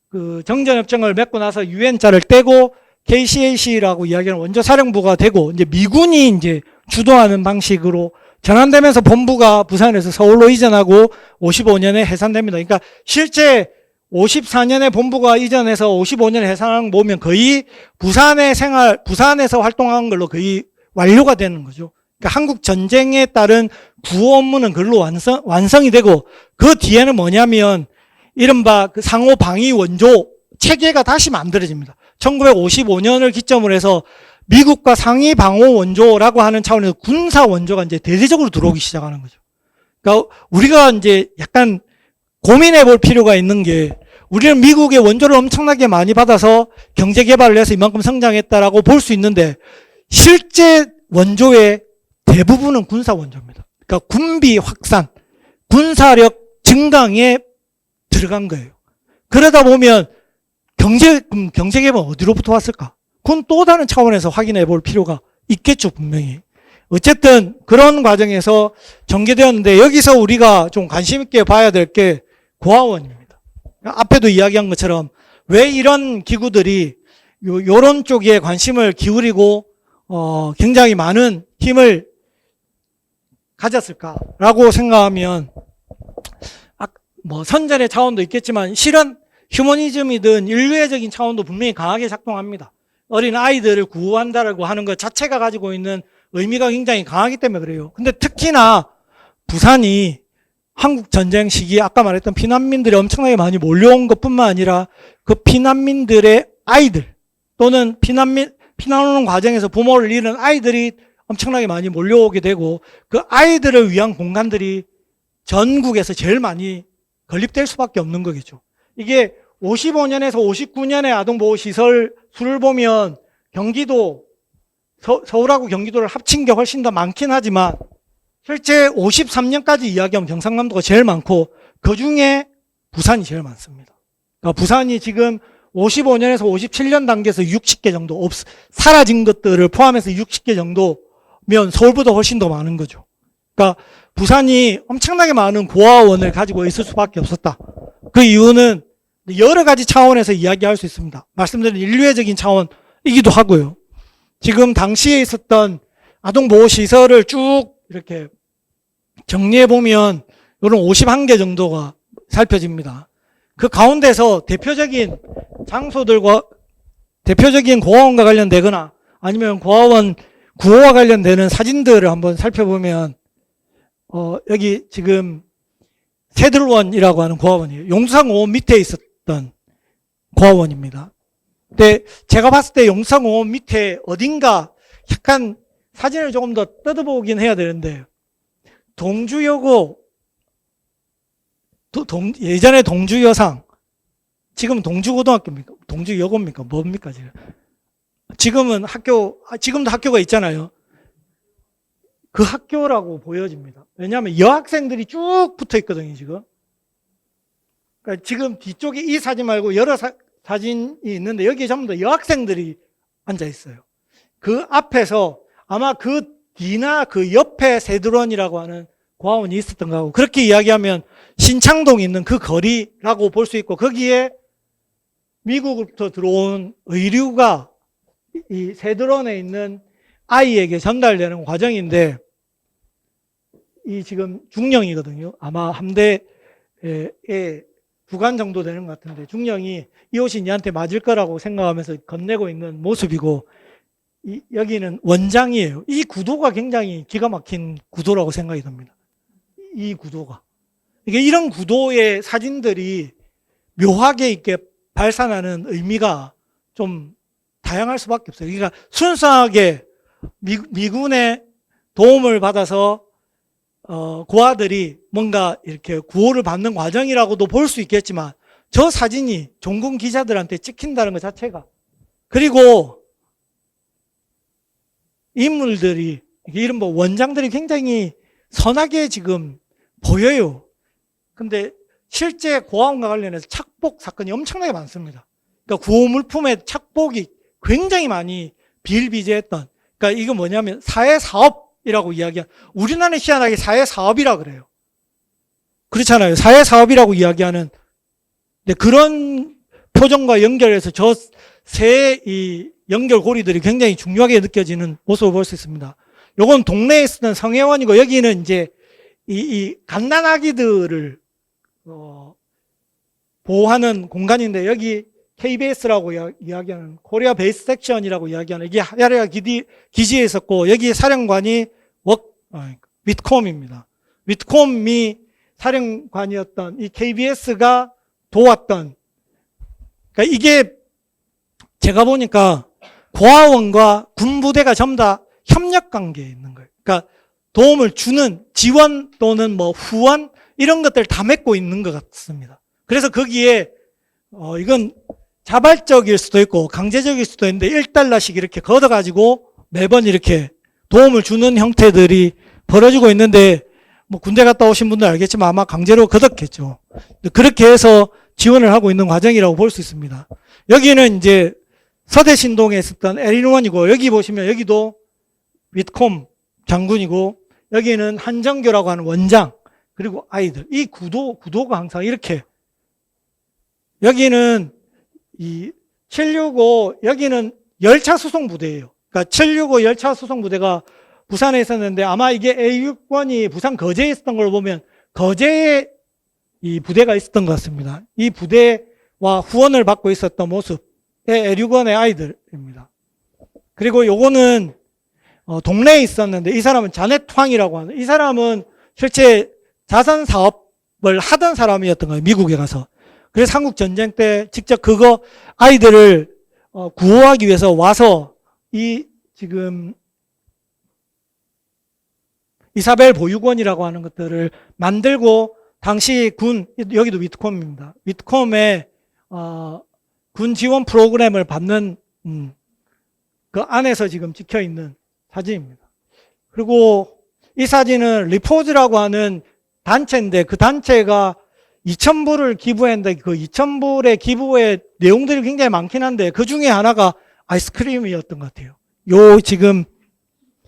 그 정전협정을 맺고 나서 유엔자를 떼고 KCAC라고 이야기하는 원조사령부가 되고 이제 미군이 이제 주도하는 방식으로 전환되면서 본부가 부산에서 서울로 이전하고 55년에 해산됩니다. 그러니까 실제 54년에 본부가 이전해서 55년에 해산한 거 보면 거의 부산에서 활동한 걸로 거의 완료가 되는 거죠. 그러니까 한국 전쟁에 따른 구호 업무는 그걸로 완성이 되고 그 뒤에는 뭐냐면 이른바 그 상호 방위 원조 체계가 다시 만들어집니다. 1955년을 기점으로 해서 미국과 상위 방호 원조라고 하는 차원에서 군사 원조가 이제 대대적으로 들어오기 시작하는 거죠. 그러니까 우리가 이제 약간 고민해 볼 필요가 있는 게 우리는 미국의 원조를 엄청나게 많이 받아서 경제 개발을 해서 이만큼 성장했다라고 볼 수 있는데 실제 원조의 대부분은 군사 원조입니다. 그러니까 군비 확산, 군사력 증강에 들어간 거예요. 그러다 보면 경제 개발은 어디로부터 왔을까? 그건 또 다른 차원에서 확인해 볼 필요가 있겠죠, 분명히. 어쨌든 그런 과정에서 전개되었는데 여기서 우리가 좀 관심 있게 봐야 될 게 고아원입니다. 앞에도 이야기한 것처럼 왜 이런 기구들이 요런 쪽에 관심을 기울이고 굉장히 많은 힘을 가졌을까라고 생각하면 뭐 선전의 차원도 있겠지만 실은 휴머니즘이든 인류애적인 차원도 분명히 강하게 작동합니다. 어린 아이들을 구호한다라고 하는 것 자체가 가지고 있는 의미가 굉장히 강하기 때문에 그래요. 근데 특히나 부산이 한국 전쟁 시기에 아까 말했던 피난민들이 엄청나게 많이 몰려온 것뿐만 아니라 그 피난민들의 아이들 또는 피난 오는 과정에서 부모를 잃은 아이들이 엄청나게 많이 몰려오게 되고 그 아이들을 위한 공간들이 전국에서 제일 많이 건립될 수밖에 없는 거겠죠. 이게 55년에서 59년의 아동보호시설 수를 보면 경기도, 서울하고 경기도를 합친 게 훨씬 더 많긴 하지만 실제 53년까지 이야기하면 경상남도가 제일 많고 그 중에 부산이 제일 많습니다. 그러니까 부산이 지금 55년에서 57년 단계에서 60개 정도 사라진 것들을 포함해서 60개 정도면 서울보다 훨씬 더 많은 거죠. 그러니까 부산이 엄청나게 많은 고아원을 가지고 있을 수밖에 없었다. 그 이유는 여러 가지 차원에서 이야기할 수 있습니다. 말씀드린 인류애적인 차원이기도 하고요. 지금 당시에 있었던 아동보호시설을 쭉 이렇게 정리해보면 이런 51개 정도가 살펴집니다. 그 가운데서 대표적인 장소들과 대표적인 고아원과 관련되거나 아니면 고아원 구호와 관련되는 사진들을 한번 살펴보면 여기 지금 세들원이라고 하는 고아원이에요. 용두산 5원 밑에 있었던 고아원입니다. 근데 제가 봤을 때 용두산 5원 밑에 어딘가 약간 사진을 조금 더 뜯어보긴 해야 되는데, 동주여고, 예전에 동주여상, 지금 동주고등학교입니까? 동주여고입니까? 뭡니까, 지금? 지금도 학교가 있잖아요. 그 학교라고 보여집니다. 왜냐하면 여학생들이 쭉 붙어 있거든요, 지금. 그러니까 지금 뒤쪽에 이 사진 말고 여러 사진이 있는데 여기에 전부 다 여학생들이 앉아 있어요. 그 앞에서 아마 그 뒤나 그 옆에 세드론이라고 하는 고아원이 있었던 거고, 그렇게 이야기하면 신창동에 있는 그 거리라고 볼 수 있고, 거기에 미국부터 들어온 의류가 이 세드론에 있는 아이에게 전달되는 과정인데, 이 지금 중령이거든요. 아마 함대에 2간 정도 되는 것 같은데, 중령이 이 옷이 니한테 맞을 거라고 생각하면서 건네고 있는 모습이고, 여기는 원장이에요. 이 구도가 굉장히 기가 막힌 구도라고 생각이 듭니다. 이 구도가. 이게 이런 구도의 사진들이 묘하게 이렇게 발산하는 의미가 좀 다양할 수밖에 없어요. 그러니까 순수하게 미군의 도움을 받아서 고아들이 뭔가 이렇게 구호를 받는 과정이라고도 볼 수 있겠지만, 저 사진이 종군 기자들한테 찍힌다는 것 자체가, 그리고 인물들이, 이른바 원장들이 굉장히 선하게 지금 보여요. 근데 실제 고아원과 관련해서 착복 사건이 엄청나게 많습니다. 그러니까 구호 물품의 착복이 굉장히 많이 비일비재했던, 그러니까 이거 뭐냐면 사회사업이라고 이야기한, 우리나라는 희한하게 사회사업이라 그래요. 그렇잖아요. 사회사업이라고 이야기하는, 근데 그런 표정과 연결해서 저 세 이 연결고리들이 굉장히 중요하게 느껴지는 모습을 볼 수 있습니다. 요건 동네에 있었던 성회원이고, 여기는 이제 이 갓난아기들을 보호하는 공간인데, 여기 KBS라고 이야기하는 코리아 베이스 섹션이라고 이야기하는, 이게 하야레아 기지에 있었고, 여기 사령관이 위트콤입니다. 위트콤이 사령관이었던 이 KBS가 도왔던, 그러니까 이게 제가 보니까 고아원과 군부대가 전부 다 협력 관계에 있는 거예요. 그러니까 도움을 주는 지원 또는 뭐 후원 이런 것들 다 맺고 있는 것 같습니다. 그래서 거기에 이건 자발적일 수도 있고 강제적일 수도 있는데 1달러씩 이렇게 걷어가지고 매번 이렇게 도움을 주는 형태들이 벌어지고 있는데, 뭐 군대 갔다 오신 분들 알겠지만 아마 강제로 걷었겠죠. 그렇게 해서 지원을 하고 있는 과정이라고 볼 수 있습니다. 여기는 이제 서대신동에 있었던 에린원이고, 여기 보시면 여기도 위트콤 장군이고, 여기는 한정교라고 하는 원장, 그리고 아이들. 이 구도가 항상 이렇게, 여기는 이 765, 여기는 열차 수송부대예요. 그러니까 765 열차 수송부대가 부산에 있었는데, 아마 이게 A6번이 부산 거제에 있었던 걸 보면 거제에 이 부대가 있었던 것 같습니다. 이 부대와 후원을 받고 있었던 모습의 A6원의 아이들입니다. 그리고 요거는 동네에 있었는데, 이 사람은 자넷 황이라고 하는, 이 사람은 실제 자선 사업을 하던 사람이었던 거예요. 미국에 가서. 그래서 한국 전쟁 때 직접 그거 아이들을 구호하기 위해서 와서 이 지금 이사벨 보육원이라고 하는 것들을 만들고, 당시 군, 여기도 위트콤입니다. 위트콤의 군 지원 프로그램을 받는 그 안에서 지금 찍혀 있는 사진입니다. 그리고 이 사진은 리포즈라고 하는 단체인데, 그 단체가 2,000불을 기부했는데, 그 2,000불의 기부의 내용들이 굉장히 많긴 한데, 그 중에 하나가 아이스크림이었던 것 같아요. 요 지금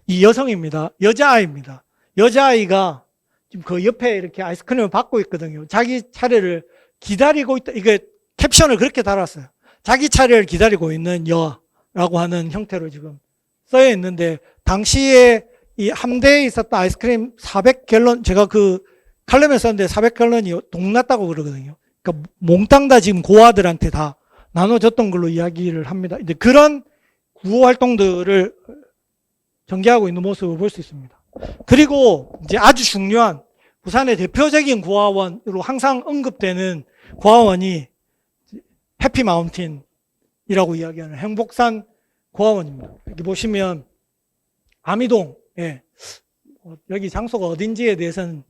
이 여성입니다. 여자아이입니다. 여자아이가 지금 그 옆에 이렇게 아이스크림을 받고 있거든요. 자기 차례를 기다리고 있다. 이게 캡션을 그렇게 달았어요. 자기 차례를 기다리고 있는 여라고 하는 형태로 지금 써여 있는데, 당시에 이 함대에 있었던 아이스크림 400갤런, 제가 그 칼럼에 썼는데 400갤런이 동났다고 그러거든요. 그러니까 몽땅 다 지금 고아들한테 다 나눠줬던 걸로 이야기를 합니다. 근데 그런 구호 활동들을 전개하고 있는 모습을 볼 수 있습니다. 그리고 이제 아주 중요한 부산의 대표적인 고아원으로 항상 언급되는 고아원이 해피마운틴이라고 이야기하는 행복산 고아원입니다. 여기 보시면 아미동에 여기 장소가 어딘지에 대해서는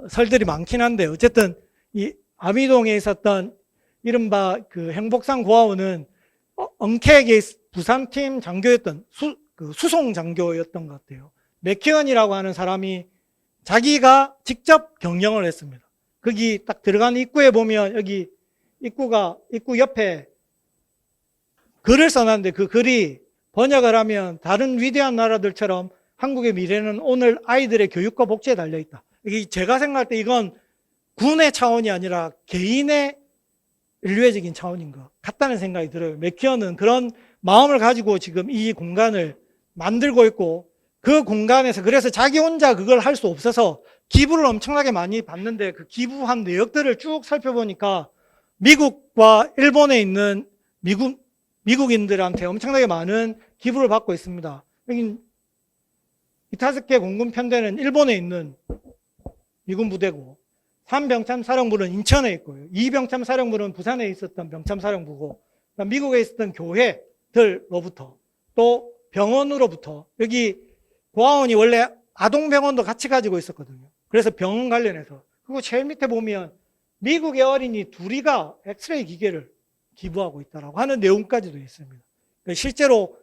설들이 많긴 한데 어쨌든 이 아미동에 있었던 이른바 그 행복산 고아원은 엉케에게 부산팀 장교였던 수송 장교였던 것 같아요. 맥키언이라고 하는 사람이 자기가 직접 경영을 했습니다. 거기 딱 들어간 입구에 보면 여기 입구 옆에 글을 써놨는데 그 글이 번역을 하면 다른 위대한 나라들처럼 한국의 미래는 오늘 아이들의 교육과 복지에 달려있다. 이게 제가 생각할 때 이건 군의 차원이 아니라 개인의 인류애적인 차원인 것 같다는 생각이 들어요. 맥키언은 그런 마음을 가지고 지금 이 공간을 만들고 있고 그 공간에서 그래서 자기 혼자 그걸 할 수 없어서 기부를 엄청나게 많이 받는데 그 기부한 내역들을 쭉 살펴보니까 미국과 일본에 있는 미국인들한테 엄청나게 많은 기부를 받고 있습니다. 여기 이타스케 공군 편대는 일본에 있는 미군 부대고 3병참 사령부는 인천에 있고요. 2병참 사령부는 부산에 있었던 병참 사령부고 미국에 있었던 교회들로부터 또 병원으로부터 여기 고아원이 원래 아동병원도 같이 가지고 있었거든요. 그래서 병원 관련해서 그리고 제일 밑에 보면 미국의 어린이 둘이가 엑스레이 기계를 기부하고 있다라고 하는 내용까지도 있습니다. 그러니까 실제로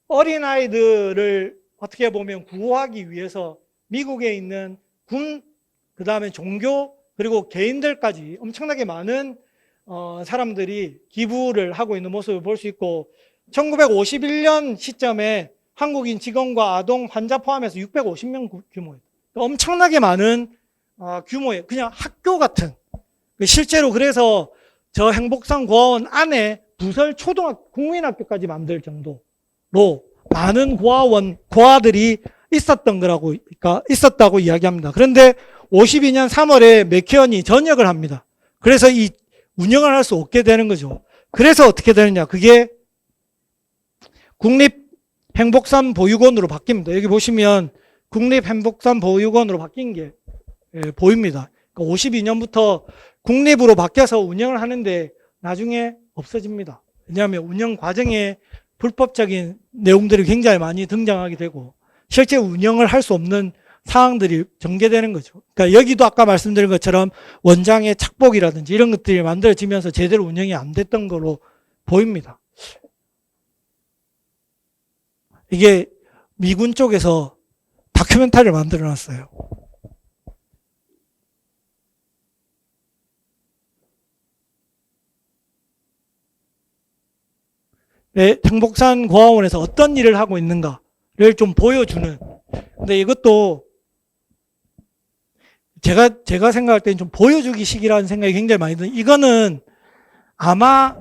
어린아이들을 어떻게 보면 구호하기 위해서 미국에 있는 군, 그 다음에 종교, 그리고 개인들까지 엄청나게 많은 사람들이 기부를 하고 있는 모습을 볼 수 있고 1951년 시점에 한국인 직원과 아동 환자 포함해서 650명 규모예요. 엄청나게 많은 규모의 그냥 학교 같은 실제로 그래서 저 행복산 고아원 안에 부설 초등학교, 국민학교까지 만들 정도로 많은 고아들이 있었다고 이야기합니다. 그런데 52년 3월에 맥키언이 전역을 합니다. 그래서 이 운영을 할 수 없게 되는 거죠. 그래서 어떻게 되느냐. 그게 국립행복산 보육원으로 바뀝니다. 여기 보시면 국립행복산 보육원으로 바뀐 게 보입니다. 그러니까 52년부터 국립으로 바뀌어서 운영을 하는데 나중에 없어집니다. 왜냐하면 운영 과정에 불법적인 내용들이 굉장히 많이 등장하게 되고 실제 운영을 할 수 없는 상황들이 전개되는 거죠. 그러니까 여기도 아까 말씀드린 것처럼 원장의 착복이라든지 이런 것들이 만들어지면서 제대로 운영이 안 됐던 걸로 보입니다. 이게 미군 쪽에서 다큐멘터리를 만들어 놨어요. 행복산 고아원에서 어떤 일을 하고 있는가를 좀 보여주는. 근데 이것도 제가 생각할 때는 좀 보여주기식이라는 생각이 굉장히 많이 드는. 이거는 아마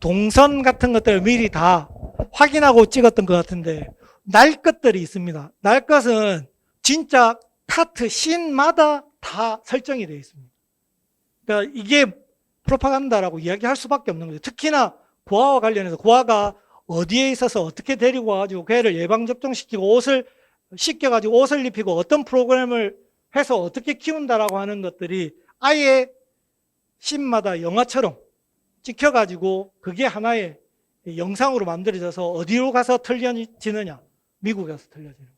동선 같은 것들을 미리 다 확인하고 찍었던 것 같은데 날 것들이 있습니다. 날 것은 진짜 카트 씬마다 다 설정이 되어 있습니다. 그러니까 이게 프로파간다라고 이야기할 수밖에 없는 거죠. 특히나 고아와 관련해서 고아가 어디에 있어서 어떻게 데리고 와가지고 그 애를 예방접종시키고 옷을 씻겨가지고 옷을 입히고 어떤 프로그램을 해서 어떻게 키운다라고 하는 것들이 아예 씬마다 영화처럼 찍혀가지고 그게 하나의 영상으로 만들어져서 어디로 가서 틀려지느냐? 미국에 가서 틀려지는 거죠.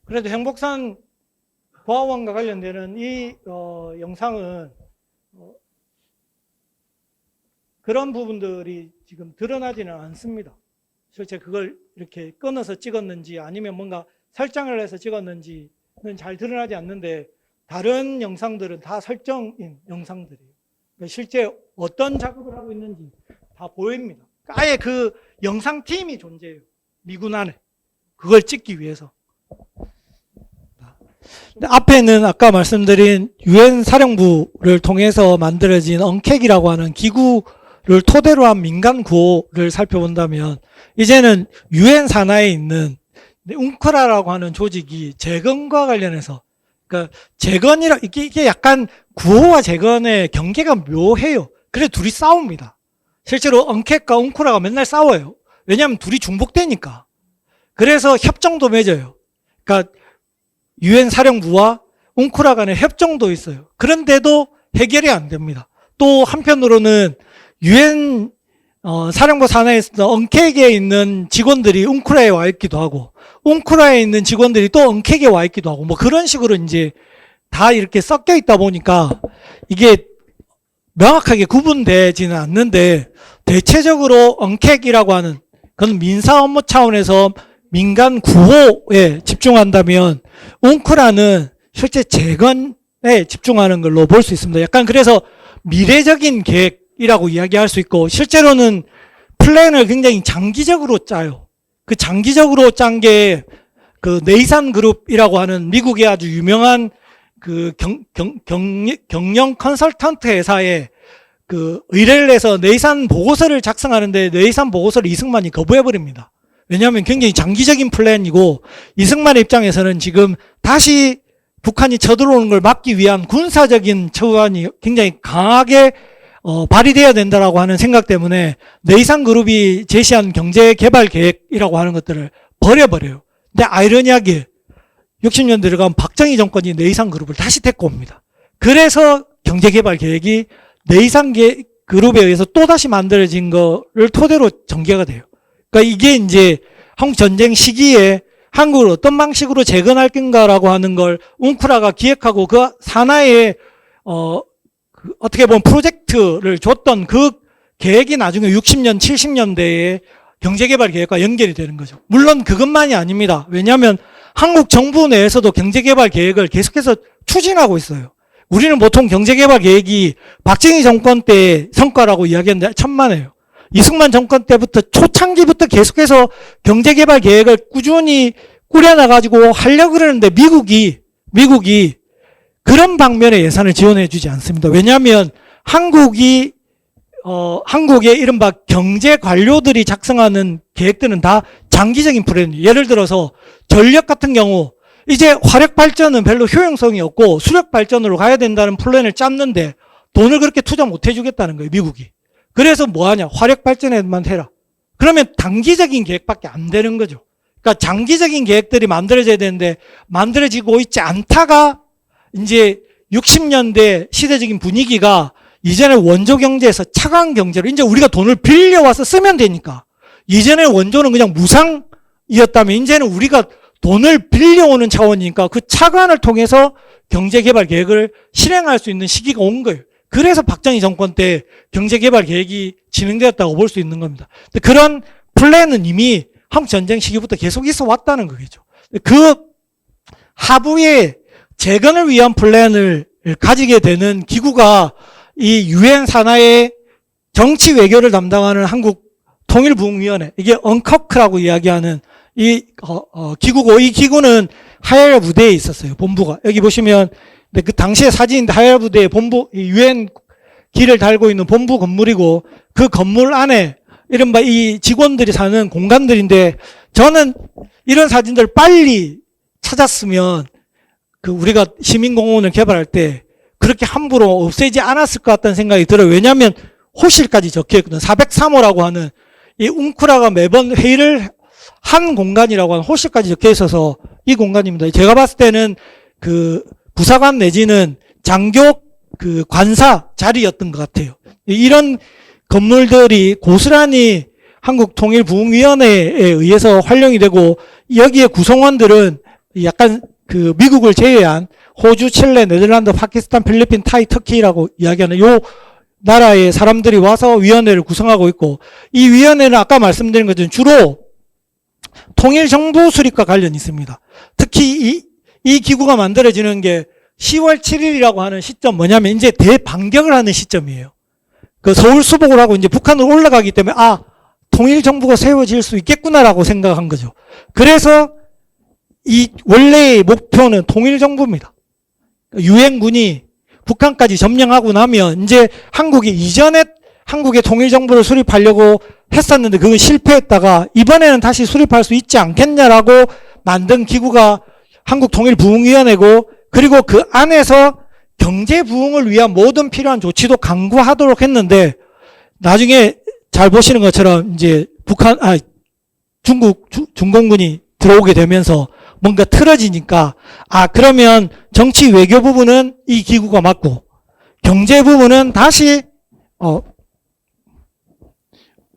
그래도 행복산 고아원과 관련되는 이 영상은 그런 부분들이 지금 드러나지는 않습니다. 실제 그걸 이렇게 끊어서 찍었는지 아니면 뭔가 설정을 해서 찍었는지는 잘 드러나지 않는데 다른 영상들은 다 설정인 영상들이에요. 그러니까 실제 어떤 작업을 하고 있는지 다 보입니다. 아예 그 영상팀이 존재해요. 미군 안에. 그걸 찍기 위해서. 앞에는 아까 말씀드린 유엔 사령부를 통해서 만들어진 엉캑이라고 하는 기구를 토대로 한 민간 구호를 살펴본다면 이제는 유엔 산하에 있는 근데 웅크라라고 하는 조직이 재건과 관련해서, 그러니까 재건이라, 이게 약간 구호와 재건의 경계가 묘해요. 그래서 둘이 싸웁니다. 실제로 엉캣과 웅크라가 맨날 싸워요. 왜냐하면 둘이 중복되니까. 그래서 협정도 맺어요. 그러니까 유엔 사령부와 웅크라 간의 협정도 있어요. 그런데도 해결이 안 됩니다. 또 한편으로는 유엔 사령부 산하에서 엉캣에 있는 직원들이 웅크라에 와 있기도 하고, 웅크라에 있는 직원들이 또 엉캣에 와 있기도 하고, 뭐 그런 식으로 이제 다 이렇게 섞여 있다 보니까 이게 명확하게 구분되지는 않는데, 대체적으로 엉캣이라고 하는 그건 민사 업무 차원에서 민간 구호에 집중한다면, 웅크라는 실제 재건에 집중하는 걸로 볼 수 있습니다. 약간 그래서 미래적인 계획이라고 이야기할 수 있고, 실제로는 플랜을 굉장히 장기적으로 짜요. 그 장기적으로 짠 게 그 네이산 그룹이라고 하는 미국의 아주 유명한 그 경영 컨설턴트 회사에 그 의뢰를 해서 네이산 보고서를 작성하는데, 네이산 보고서를 이승만이 거부해버립니다. 왜냐하면 굉장히 장기적인 플랜이고, 이승만의 입장에서는 지금 다시 북한이 쳐들어오는 걸 막기 위한 군사적인 처우안이 굉장히 강하게 발휘돼야 된다라고 하는 생각 때문에 네이산 그룹이 제시한 경제개발 계획이라고 하는 것들을 버려버려요. 근데 아이러니하게 60년 들어가면 박정희 정권이 네이산 그룹을 다시 데리고 옵니다. 그래서 경제개발 계획이 네이산 그룹에 의해서 또다시 만들어진 거를 토대로 전개가 돼요. 그러니까 이게 이제 한국 전쟁 시기에 한국을 어떤 방식으로 재건할 건가라고 하는 걸 웅크라가 기획하고 그 산하에 어떻게 보면 프로젝트를 줬던 그 계획이 나중에 60년, 70년대에 경제개발 계획과 연결이 되는 거죠. 물론 그것만이 아닙니다. 왜냐하면 한국 정부 내에서도 경제개발 계획을 계속해서 추진하고 있어요. 우리는 보통 경제개발 계획이 박정희 정권 때 성과라고 이야기하는데 천만에요. 이승만 정권 때부터 초창기부터 계속해서 경제개발 계획을 꾸준히 꾸려나가지고 하려고 그러는데 미국이 그런 방면의 예산을 지원해 주지 않습니다. 왜냐하면 한국의 이른바 경제 관료들이 작성하는 계획들은 다 장기적인 플랜이에요. 예를 들어서 전력 같은 경우 이제 화력 발전은 별로 효용성이 없고 수력 발전으로 가야 된다는 플랜을 짰는데 돈을 그렇게 투자 못 해주겠다는 거예요, 미국이. 그래서 뭐 하냐? 화력 발전에만 해라. 그러면 단기적인 계획밖에 안 되는 거죠. 그러니까 장기적인 계획들이 만들어져야 되는데 만들어지고 있지 않다가 이제 60년대 시대적인 분위기가 이전에 원조 경제에서 차관 경제로 이제 우리가 돈을 빌려와서 쓰면 되니까, 이전에 원조는 그냥 무상이었다면 이제는 우리가 돈을 빌려오는 차원이니까 그 차관을 통해서 경제개발 계획을 실행할 수 있는 시기가 온 거예요. 그래서 박정희 정권 때 경제개발 계획이 진행되었다고 볼 수 있는 겁니다. 그런 플랜은 이미 한국 전쟁 시기부터 계속 있어 왔다는 거겠죠. 그 하부에 재건을 위한 플랜을 가지게 되는 기구가 이 유엔 산하의 정치 외교를 담당하는 한국 통일부흥위원회, 이게 엉커크라고 이야기하는 이 기구고, 이 기구는 하야야 부대에 있었어요. 본부가 여기 보시면 그 당시의 사진인데, 하야야 부대의 본부, 유엔 기를 달고 있는 본부 건물이고, 그 건물 안에 이른바 이 직원들이 사는 공간들인데, 저는 이런 사진들 빨리 찾았으면 그 우리가 시민공원을 개발할 때 그렇게 함부로 없애지 않았을 것 같다는 생각이 들어요. 왜냐하면 호실까지 적혀있거든요. 403호라고 하는 이 웅크라가 매번 회의를 한 공간이라고 하는 호실까지 적혀 있어서 이 공간입니다. 제가 봤을 때는 그 부사관 내지는 장교 그 관사 자리였던 것 같아요. 이런 건물들이 고스란히 한국통일부흥위원회에 의해서 활용이 되고, 여기에 구성원들은 약간 그 미국을 제외한 호주, 칠레, 네덜란드, 파키스탄, 필리핀, 타이, 터키라고 이야기하는 요 나라의 사람들이 와서 위원회를 구성하고 있고, 이 위원회는 아까 말씀드린 것처럼 주로 통일정부 수립과 관련이 있습니다. 특히 이 기구가 만들어지는 게 10월 7일이라고 하는 시점, 뭐냐면 이제 대반격을 하는 시점이에요. 그 서울 수복을 하고 이제 북한으로 올라가기 때문에 통일정부가 세워질 수 있겠구나라고 생각한 거죠. 그래서 이 원래의 목표는 통일정부입니다. 유엔군이 북한까지 점령하고 나면 이제 한국이 이전에 한국의 통일정부를 수립하려고 했었는데 그건 실패했다가 이번에는 다시 수립할 수 있지 않겠냐라고 만든 기구가 한국통일부흥위원회고, 그리고 그 안에서 경제 부흥을 위한 모든 필요한 조치도 강구하도록 했는데, 나중에 잘 보시는 것처럼 이제 중국 중공군이 들어오게 되면서 뭔가 틀어지니까, 그러면 정치 외교 부분은 이 기구가 맞고 경제 부분은 다시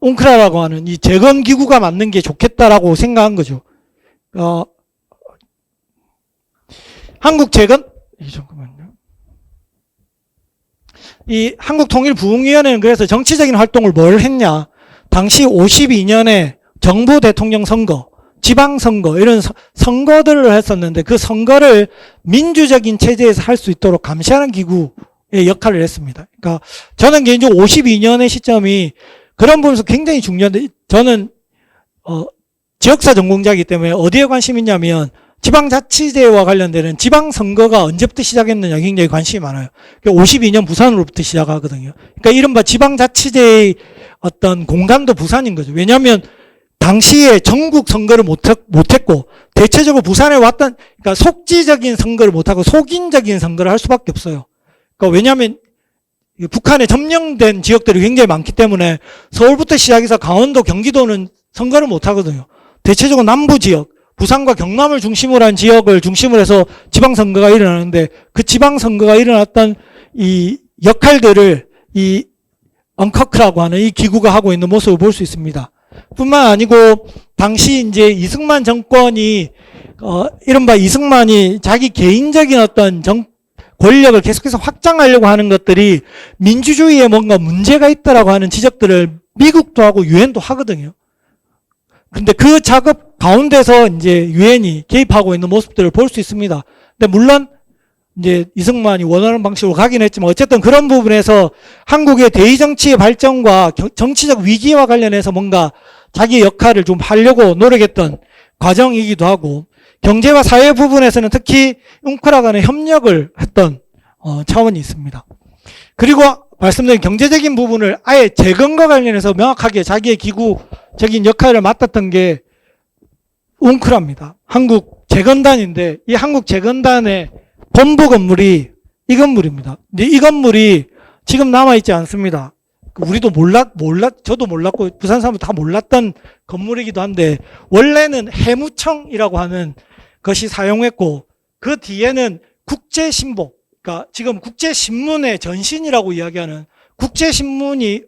웅크라라고 하는 이 재건 기구가 맞는 게 좋겠다라고 생각한 거죠. 한국 재건, 잠깐만요. 이 한국통일부흥위원회는 그래서 정치적인 활동을 뭘 했냐. 당시 52년에 정부 대통령 선거, 지방선거, 이런 선거들을 했었는데, 그 선거를 민주적인 체제에서 할 수 있도록 감시하는 기구의 역할을 했습니다. 그러니까 저는 개인적으로 52년의 시점이 그런 부분에서 굉장히 중요한데, 저는 지역사 전공자이기 때문에 어디에 관심이 있냐면 지방자치제와 관련되는 지방선거가 언제부터 시작했느냐 굉장히 관심이 많아요. 52년 부산으로부터 시작하거든요. 그러니까 이른바 지방자치제의 어떤 공간도 부산인 거죠. 왜냐하면 당시에 전국 선거를 못했고, 대체적으로 부산에 왔던, 그러니까 속지적인 선거를 못하고 속인적인 선거를 할 수밖에 없어요. 그러니까 왜냐하면 북한에 점령된 지역들이 굉장히 많기 때문에 서울부터 시작해서 강원도, 경기도는 선거를 못하거든요. 대체적으로 남부 지역, 부산과 경남을 중심으로 한 지역을 중심으로 해서 지방선거가 일어나는데, 그 지방선거가 일어났던 이 역할들을 이 언커크라고 하는 이 기구가 하고 있는 모습을 볼 수 있습니다. 뿐만 아니고, 당시 이제 이승만 정권이, 이른바 이승만이 자기 개인적인 어떤 권력을 계속해서 확장하려고 하는 것들이 민주주의에 뭔가 문제가 있다라고 하는 지적들을 미국도 하고 유엔도 하거든요. 근데 그 작업 가운데서 이제 유엔이 개입하고 있는 모습들을 볼 수 있습니다. 근데 물론 이제 이승만이 원하는 방식으로 가긴 했지만, 어쨌든 그런 부분에서 한국의 대의정치의 발전과 정치적 위기와 관련해서 뭔가 자기 역할을 좀 하려고 노력했던 과정이기도 하고, 경제와 사회 부분에서는 특히 웅크라 간의 협력을 했던 차원이 있습니다. 그리고 말씀드린 경제적인 부분을 아예 재건과 관련해서 명확하게 자기의 기구적인 역할을 맡았던 게 웅크라입니다. 한국 재건단인데, 이 한국 재건단의 본부 건물이 이 건물입니다. 근데 이 건물이 지금 남아있지 않습니다. 우리도 저도 몰랐고 부산 사람도 다 몰랐던 건물이기도 한데, 원래는 해무청이라고 하는 것이 사용했고, 그 뒤에는 국제신보, 그러니까 지금 국제신문의 전신이라고 이야기하는 국제신문이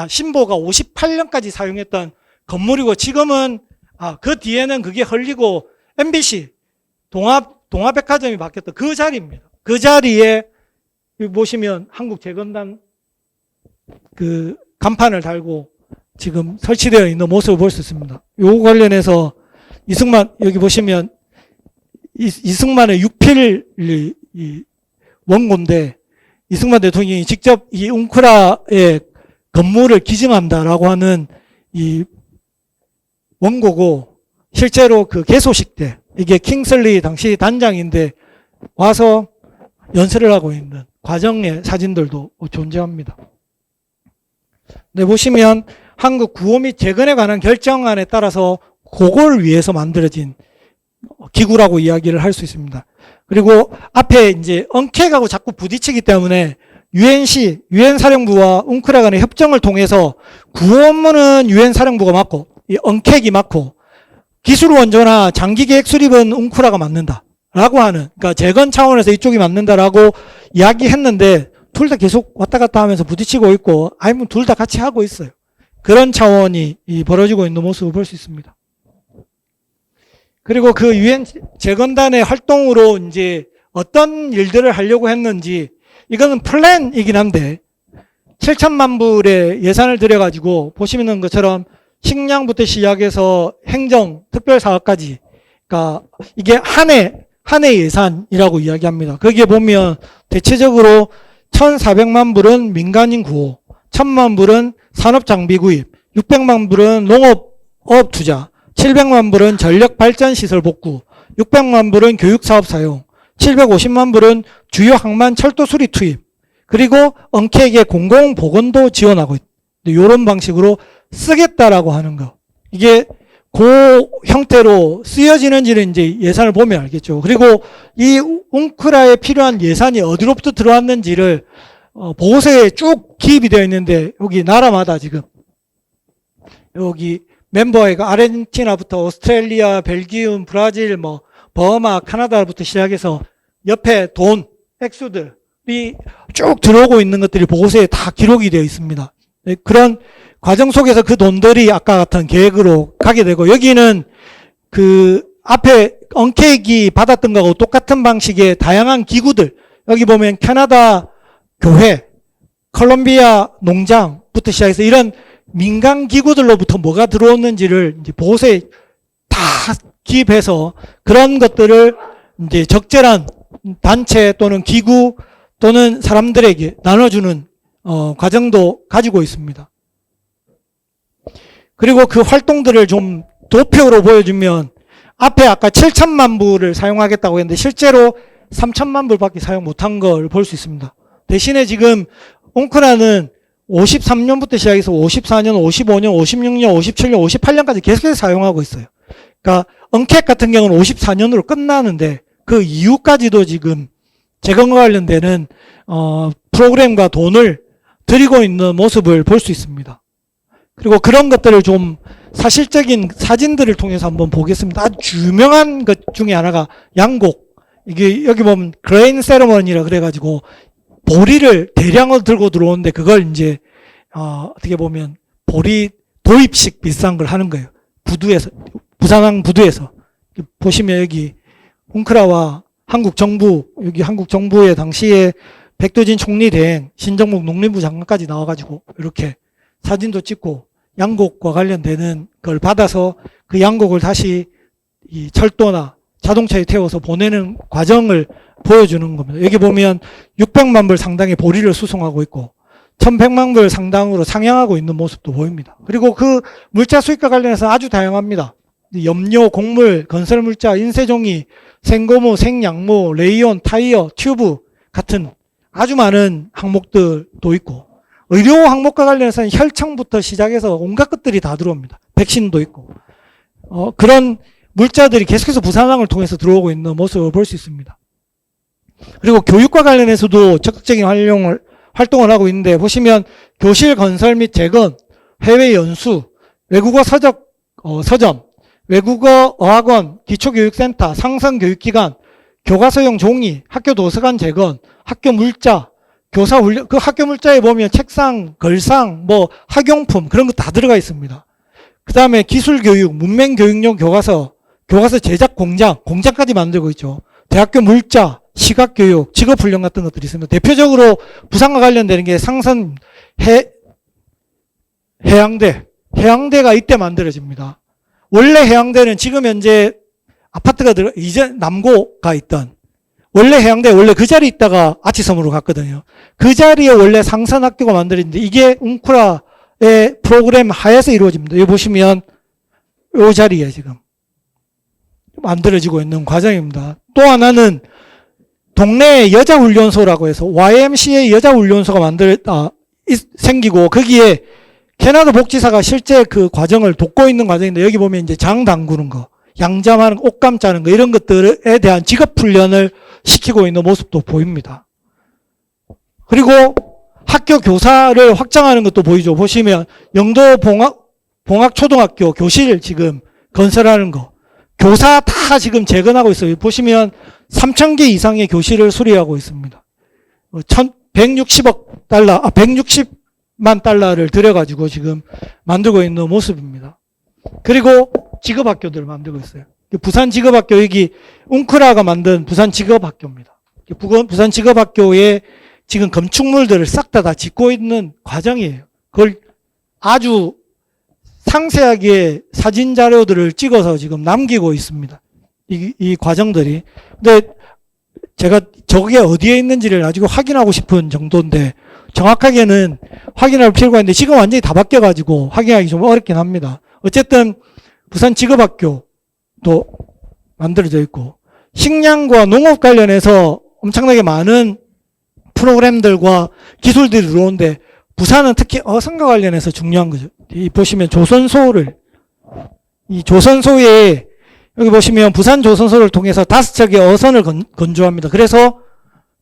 신보가 58년까지 사용했던 건물이고, 지금은 그 뒤에는 그게 헐리고 MBC 동아백화점이 바뀌었던 그 자리입니다. 그 자리에 여기 보시면 한국 재건단 그 간판을 달고 지금 설치되어 있는 모습을 볼 수 있습니다. 요 관련해서 이승만, 여기 보시면 이승만의 육필 원고인데, 이승만 대통령이 직접 이 웅크라의 건물을 기증한다라고 하는 이 원고고, 실제로 그 개소식 때 이게 킹슬리 당시 단장인데 와서 연설을 하고 있는 과정의 사진들도 존재합니다. 네, 보시면 한국 구호 및 재건에 관한 결정안에 따라서 그걸 위해서 만들어진 기구라고 이야기를 할 수 있습니다. 그리고 앞에 이제 언택하고 자꾸 부딪히기 때문에 유엔 사령부와 웅크라 간의 협정을 통해서 구호 업무는 유엔 사령부가 맡고 이 언택이 맡고, 기술 원조나 장기 계획 수립은 웅크라가 맡는다라고 하는, 그러니까 재건 차원에서 이쪽이 맡는다라고 이야기했는데, 둘 다 계속 왔다 갔다 하면서 부딪히고 있고, 아니면 둘 다 같이 하고 있어요. 그런 차원이 벌어지고 있는 모습을 볼 수 있습니다. 그리고 그 유엔 재건단의 활동으로 이제 어떤 일들을 하려고 했는지, 이거는 플랜이긴 한데 7천만 불의 예산을 들여가지고 보시는 것처럼 식량부터 시작해서 행정, 특별사업까지, 그러니까 이게 한 해 예산이라고 이야기합니다. 거기에 보면 대체적으로 1,400만 불은 민간인 구호, 1,000만 불은 산업장비 구입, 600만 불은 농업 투자, 700만 불은 전력발전시설 복구, 600만 불은 교육사업 사용, 750만 불은 주요 항만 철도 수리 투입, 그리고 언택의 공공보건도 지원하고 있다. 이런 방식으로 쓰겠다라고 하는 거. 이게 그 형태로 쓰여지는지는 이제 예산을 보면 알겠죠. 그리고 이 웅크라에 필요한 예산이 어디로부터 들어왔는지를 보고서에 쭉 기입이 되어 있는데 여기 나라마다 지금 여기 멤버가 아르헨티나부터 오스트레일리아, 벨기움, 브라질, 뭐 버마, 카나다부터 시작해서 옆에 돈, 액수들이 쭉 들어오고 있는 것들이 보고서에 다 기록이 되어 있습니다. 그런 과정 속에서 그 돈들이 아까 같은 계획으로 가게 되고 여기는 그 앞에 언케이크 받았던 거하고 똑같은 방식의 다양한 기구들 여기 보면 캐나다 교회, 콜롬비아 농장부터 시작해서 이런 민간 기구들로부터 뭐가 들어오는지를 이제 보고서에 다 기입해서 그런 것들을 이제 적절한 단체 또는 기구 또는 사람들에게 나눠주는 과정도 가지고 있습니다. 그리고 그 활동들을 좀 도표로 보여주면 앞에 아까 7천만 불을 사용하겠다고 했는데 실제로 3천만 불밖에 사용 못한 걸 볼 수 있습니다. 대신에 지금 웅크라는 53년부터 시작해서 54년, 55년, 56년, 57년, 58년까지 계속해서 사용하고 있어요. 그러니까 언캣 같은 경우는 54년으로 끝나는데 그 이후까지도 지금 재건과 관련되는 프로그램과 돈을 들이고 있는 모습을 볼 수 있습니다. 그리고 그런 것들을 좀 사실적인 사진들을 통해서 한번 보겠습니다. 아주 유명한 것 중에 하나가 양곡. 이게 여기 보면 그레인 세레머니라 그래가지고 보리를 대량으로 들고 들어오는데 그걸 이제 어떻게 보면 보리 도입식 비슷한 걸 하는 거예요. 부두에서 부산항 부두에서 보시면 여기 웅크라와 한국 정부 여기 한국 정부의 당시에 백두진 총리 대행 신정목 농림부 장관까지 나와가지고 이렇게 사진도 찍고 양곡과 관련되는 걸 받아서 그 양곡을 다시 이 철도나 자동차에 태워서 보내는 과정을 보여주는 겁니다. 여기 보면 600만 불 상당의 보리를 수송하고 있고 1100만 불 상당으로 상향하고 있는 모습도 보입니다. 그리고 그 물자 수입과 관련해서 아주 다양합니다. 염료, 곡물, 건설물자, 인쇄종이, 생고무, 생양모, 레이온, 타이어, 튜브 같은 아주 많은 항목들도 있고 의료 항목과 관련해서는 혈청부터 시작해서 온갖 것들이 다 들어옵니다. 백신도 있고 그런 물자들이 계속해서 부산항을 통해서 들어오고 있는 모습을 볼 수 있습니다. 그리고 교육과 관련해서도 적극적인 활동을 하고 있는데 보시면 교실 건설 및 재건, 해외 연수, 외국어 서점, 외국어 어학원, 기초교육센터, 상성교육기관, 교과서용 종이, 학교 도서관 재건, 학교 물자, 교사 훈련, 그 학교 물자에 보면 책상, 걸상, 뭐 학용품 그런 거 다 들어가 있습니다. 그 다음에 기술교육, 문맹교육용 교과서, 교과서 제작 공장까지 만들고 있죠. 대학교 물자, 시각교육, 직업훈련 같은 것들이 있습니다. 대표적으로 부산과 관련되는 게 상선 해양대가 이때 만들어집니다. 원래 해양대는 지금 현재 아파트가 이제 남고가 있던 원래 해양대 원래 그 자리에 있다가 아치섬으로 갔거든요. 그 자리에 원래 상선학교가 만들어진데 이게 웅크라의 프로그램 하에서 이루어집니다. 여기 보시면 이 자리에 지금 만들어지고 있는 과정입니다. 또 하나는 동네 여자훈련소라고 해서 YMCA 여자훈련소가 생기고 거기에 캐나다 복지사가 실제 그 과정을 돕고 있는 과정인데 여기 보면 이제 장 담그는 거, 양잠하는 거, 옷감 짜는 거 이런 것들에 대한 직업훈련을 시키고 있는 모습도 보입니다. 그리고 학교 교사를 확장하는 것도 보이죠. 보시면 영도 봉학초등학교 교실 지금 건설하는 거. 교사 다 지금 재건하고 있어요. 보시면 3,000개 이상의 교실을 수리하고 있습니다. 160만 달러를 들여가지고 지금 만들고 있는 모습입니다. 그리고 직업학교들을 만들고 있어요. 부산 직업학교, 여기 웅크라가 만든 부산 직업학교입니다. 부산 직업학교에 지금 건축물들을 싹 다 짓고 있는 과정이에요. 그걸 아주 상세하게 사진 자료들을 찍어서 지금 남기고 있습니다. 이 과정들이. 근데 제가 저게 어디에 있는지를 아직 확인하고 싶은 정도인데 정확하게는 확인할 필요가 있는데 지금 완전히 다 바뀌어가지고 확인하기 좀 어렵긴 합니다. 어쨌든 부산 직업학교도 만들어져 있고 식량과 농업 관련해서 엄청나게 많은 프로그램들과 기술들이 들어오는데 부산은 특히 어선과 관련해서 중요한 거죠. 이 보시면 조선소를 이 조선소에 여기 보시면 부산 조선소를 통해서 5척의 어선을 건조합니다. 그래서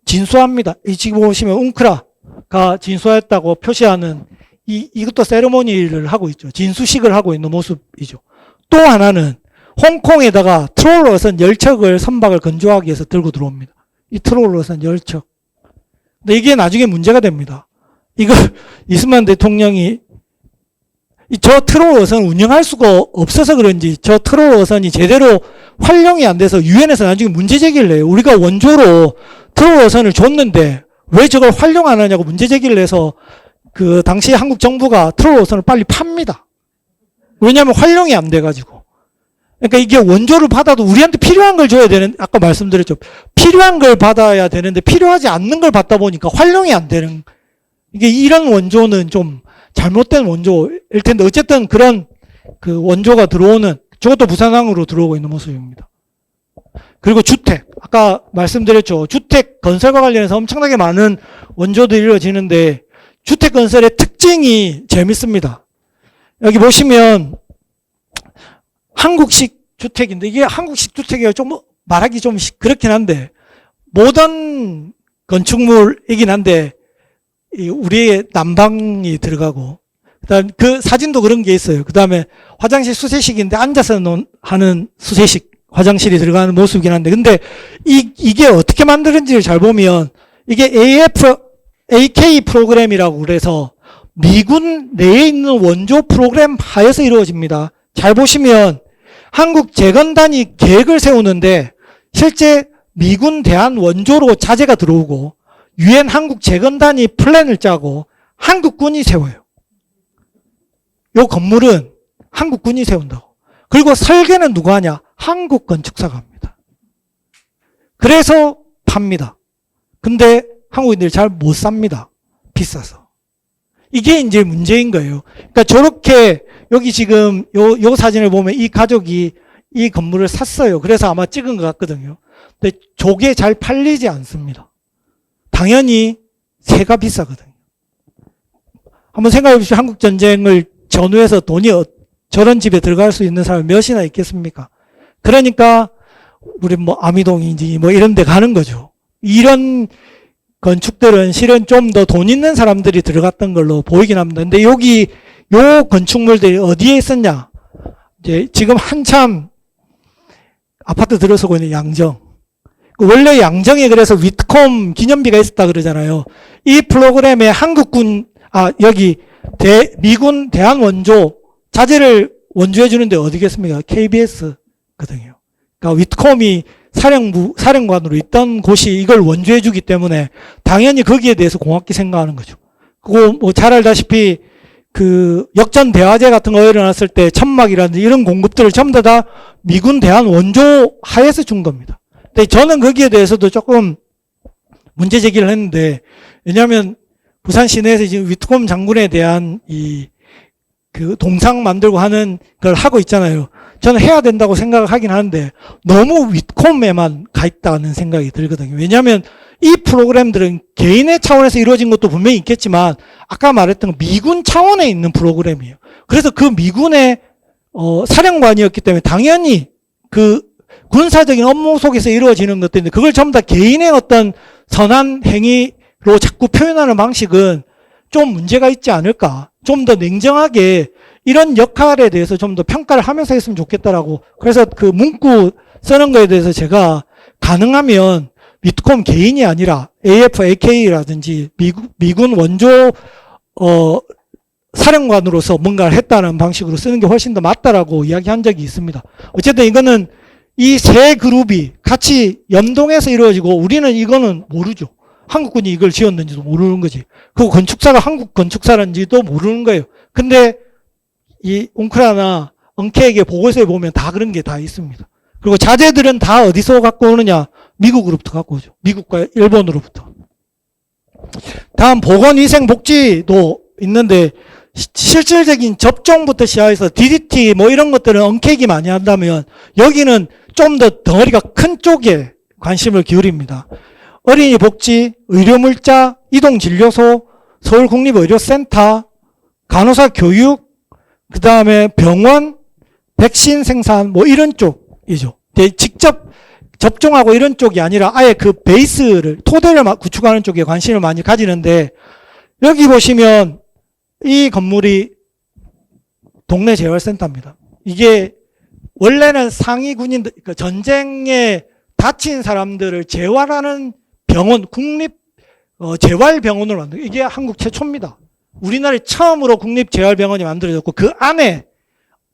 진수합니다. 이 지금 보시면 웅크라가 진수했다고 표시하는 이것도 세레모니를 하고 있죠. 진수식을 하고 있는 모습이죠. 또 하나는 홍콩에다가 트롤 어선 10척을 선박을 건조하기 위해서 들고 들어옵니다. 이 트롤 어선 10척. 근데 이게 나중에 문제가 됩니다. 이걸 이승만 대통령이 저 트롤 어선을 운영할 수가 없어서 그런지 저 트롤 어선이 제대로 활용이 안 돼서 유엔에서 나중에 문제 제기를 해요. 우리가 원조로 트롤 어선을 줬는데 왜 저걸 활용 안 하냐고 문제 제기를 해서 그 당시 한국 정부가 트롤 어선을 빨리 팝니다. 왜냐하면 활용이 안 돼가지고. 그러니까 이게 원조를 받아도 우리한테 필요한 걸 줘야 되는, 아까 말씀드렸죠. 필요한 걸 받아야 되는데 필요하지 않는 걸 받다 보니까 활용이 안 되는, 이게 이런 원조는 좀 잘못된 원조일 텐데 어쨌든 그런 그 원조가 들어오는, 저것도 부산항으로 들어오고 있는 모습입니다. 그리고 주택, 아까 말씀드렸죠. 주택 건설과 관련해서 엄청나게 많은 원조들이 이루어지는데 주택 건설의 특징이 재밌습니다. 여기 보시면 한국식 주택인데 이게 한국식 주택이라 좀 말하기 좀 그렇긴 한데 모던 건축물이긴 한데 우리의 난방이 들어가고 그다음 그 사진도 그런 게 있어요. 그다음에 화장실 수세식인데 앉아서 하는 수세식 화장실이 들어가는 모습이긴 한데 근데 이게 어떻게 만드는지를 잘 보면 이게 AK 프로그램이라고 그래서 미군 내에 있는 원조 프로그램 하에서 이루어집니다. 잘 보시면 한국 재건단이 계획을 세우는데 실제 미군 대한 원조로 자재가 들어오고 유엔 한국 재건단이 플랜을 짜고 한국군이 세워요. 이 건물은 한국군이 세운다고. 그리고 설계는 누가 하냐? 한국 건축사가 합니다. 그래서 팝니다. 근데 한국인들이 잘 못 삽니다. 비싸서. 이게 이제 문제인 거예요. 그러니까 저렇게 여기 지금 요 사진을 보면 이 가족이 이 건물을 샀어요. 그래서 아마 찍은 것 같거든요. 근데 저게 잘 팔리지 않습니다. 당연히 세가 비싸거든요. 한번 생각해 보십시오. 한국 전쟁을 전후해서 돈이 저런 집에 들어갈 수 있는 사람이 몇이나 있겠습니까? 그러니까 우리 뭐 아미동인지 뭐 이런 데 가는 거죠. 이런 건축들은 실은 좀 더 돈 있는 사람들이 들어갔던 걸로 보이긴 합니다. 근데 여기 요 건축물들이 어디에 있었냐? 이제 지금 한참 아파트 들어서고 있는 양정. 원래 양정에 그래서 위트콤 기념비가 있었다 그러잖아요. 이 프로그램에 한국군, 여기 미군 대한원조 자재를 원조해 주는데 어디겠습니까? KBS거든요. 그러니까 위트콤이 사령관으로 있던 곳이 이걸 원조해 주기 때문에 당연히 거기에 대해서 고맙게 생각하는 거죠. 그거 뭐 잘 알다시피 그 역전 대화제 같은 거 일어났을 때 천막이라든지 이런 공급들을 전부 다 미군 대한 원조 하에서 준 겁니다. 근데 저는 거기에 대해서도 조금 문제 제기를 했는데 왜냐하면 부산 시내에서 지금 위트콤 장군에 대한 그 동상 만들고 하는 걸 하고 있잖아요. 저는 해야 된다고 생각을 하긴 하는데 너무 위트콤에만 가 있다는 생각이 들거든요. 왜냐하면 이 프로그램들은 개인의 차원에서 이루어진 것도 분명히 있겠지만 아까 말했던 미군 차원에 있는 프로그램이에요. 그래서 그 미군의 사령관이었기 때문에 당연히 그 군사적인 업무 속에서 이루어지는 것들인데 그걸 전부 다 개인의 어떤 선한 행위로 자꾸 표현하는 방식은 좀 문제가 있지 않을까. 좀 더 냉정하게 이런 역할에 대해서 좀 더 평가를 하면서 했으면 좋겠다라고. 그래서 그 문구 쓰는 거에 대해서 제가 가능하면 위트콤 개인이 아니라 AK라든지 미군 원조 사령관으로서 뭔가를 했다는 방식으로 쓰는 게 훨씬 더 맞다라고 이야기한 적이 있습니다. 어쨌든 이거는 이 세 그룹이 같이 연동해서 이루어지고 우리는 이거는 모르죠. 한국군이 이걸 지었는지도 모르는 거지. 그리고 건축사가 한국 건축사라는지도 모르는 거예요. 근데 이 웅크라나 엉케에게 보고서에 보면 다 그런 게 다 있습니다. 그리고 자재들은 다 어디서 갖고 오느냐? 미국으로부터 갖고 오죠. 미국과 일본으로부터. 다음 보건위생복지도 있는데 실질적인 접종부터 시작해서 DDT 뭐 이런 것들은 엉케기 많이 한다면 여기는 좀 더 덩어리가 큰 쪽에 관심을 기울입니다. 어린이 복지, 의료물자, 이동진료소, 서울국립의료센터, 간호사 교육, 그 다음에 병원, 백신 생산 뭐 이런 쪽이죠. 직접 접종하고 이런 쪽이 아니라 아예 그 베이스를 토대를 구축하는 쪽에 관심을 많이 가지는데 여기 보시면 이 건물이 동네 재활센터입니다. 이게 원래는 상위 군인들, 그러니까 전쟁에 다친 사람들을 재활하는 병원, 국립 재활병원으로 만든 이게 한국 최초입니다. 우리나라에 처음으로 국립재활병원이 만들어졌고 그 안에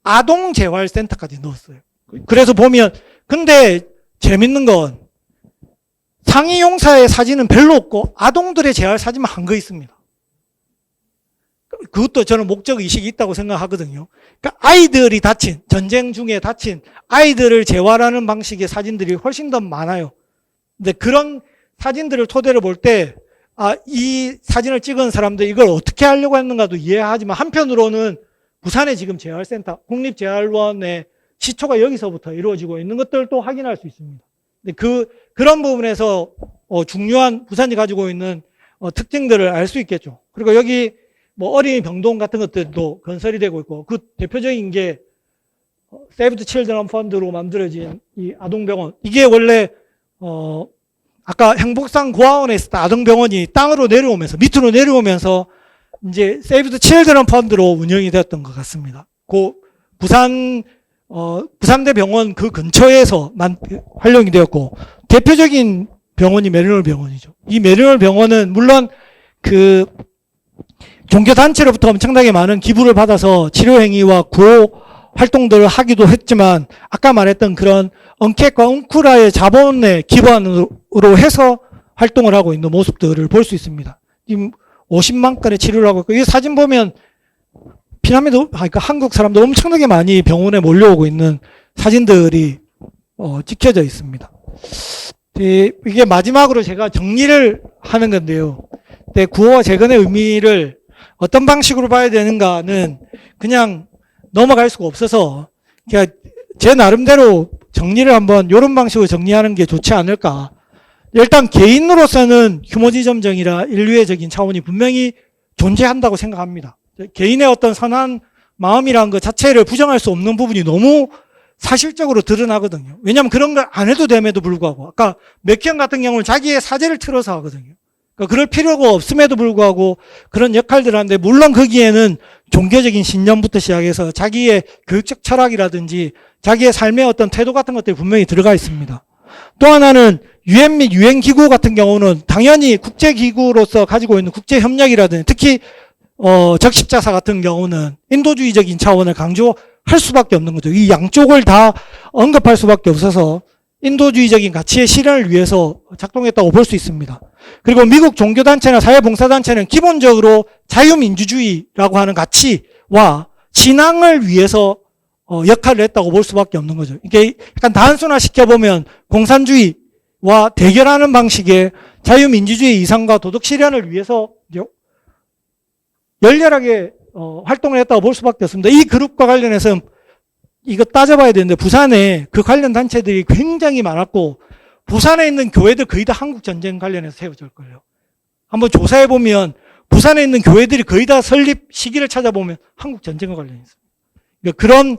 아동재활센터까지 넣었어요. 그래서 보면 근데 재밌는 건 상위용사의 사진은 별로 없고 아동들의 재활 사진만 한 거 있습니다. 그것도 저는 목적의식이 있다고 생각하거든요. 그러니까 아이들이 다친, 전쟁 중에 다친 아이들을 재활하는 방식의 사진들이 훨씬 더 많아요. 근데 그런 사진들을 토대로 볼 때, 이 사진을 찍은 사람들 이걸 어떻게 하려고 했는가도 이해하지만 한편으로는 부산에 지금 재활센터, 국립재활원의 시초가 여기서부터 이루어지고 있는 것들도 확인할 수 있습니다. 근데 그런 부분에서 중요한 부산이 가지고 있는 특징들을 알 수 있겠죠. 그리고 여기 뭐 어린이 병동 같은 것들도 건설이 되고 있고 그 대표적인 게 세이브 더 칠드런 펀드로 만들어진 이 아동병원. 이게 원래 아까 행복산 고아원에 있을 때 아동병원이 땅으로 내려오면서 밑으로 내려오면서 이제 세이브 더 칠드런 펀드로 운영이 되었던 것 같습니다. 그 부산대 병원 그 근처에서 활용이 되었고 대표적인 병원이 메리널 병원이죠. 이 메리널 병원은 물론 그 종교단체로부터 엄청나게 많은 기부를 받아서 치료행위와 구호 활동들을 하기도 했지만 아까 말했던 그런 언캣과 웅쿠라의 자본의 기반으로 해서 활동을 하고 있는 모습들을 볼 수 있습니다. 지금 50만 건의 치료를 하고 있고 이 사진 보면 피라미드, 그러니까 한국 사람들 엄청나게 많이 병원에 몰려오고 있는 사진들이 찍혀져 있습니다. 이게 마지막으로 제가 정리를 하는 건데요. 구호와 재건의 의미를 어떤 방식으로 봐야 되는가는 그냥 넘어갈 수가 없어서 그냥 제 나름대로 정리를 한번 이런 방식으로 정리하는 게 좋지 않을까. 일단 개인으로서는 휴머니즘적이나 인류애적인 차원이 분명히 존재한다고 생각합니다. 개인의 어떤 선한 마음이라는 것 자체를 부정할 수 없는 부분이 너무 사실적으로 드러나거든요. 왜냐하면 그런 걸 안 해도 됨에도 불구하고 아까 맥현 같은 경우는 자기의 사제를 틀어서 하거든요. 그러니까 그럴 필요가 없음에도 불구하고 그런 역할들을 하는데 물론 거기에는 종교적인 신념부터 시작해서 자기의 교육적 철학이라든지 자기의 삶의 어떤 태도 같은 것들이 분명히 들어가 있습니다. 또 하나는 유엔 및 유엔기구 같은 경우는 당연히 국제기구로서 가지고 있는 국제협력이라든지 특히 적십자사 같은 경우는 인도주의적인 차원을 강조할 수밖에 없는 거죠. 이 양쪽을 다 언급할 수밖에 없어서 인도주의적인 가치의 실현을 위해서 작동했다고 볼 수 있습니다. 그리고 미국 종교단체나 사회봉사단체는 기본적으로 자유민주주의라고 하는 가치와 신앙을 위해서 역할을 했다고 볼 수밖에 없는 거죠. 이게 약간 단순화시켜보면 공산주의와 대결하는 방식의 자유민주주의 이상과 도덕 실현을 위해서 열렬하게 활동을 했다고 볼 수밖에 없습니다. 이 그룹과 관련해서 이거 따져봐야 되는데 부산에 그 관련 단체들이 굉장히 많았고 부산에 있는 교회들 거의 다 한국 전쟁 관련해서 세워졌걸요. 한번 조사해보면 부산에 있는 교회들이 거의 다 설립 시기를 찾아보면 한국 전쟁과 관련이 있습니다. 그러니까 그런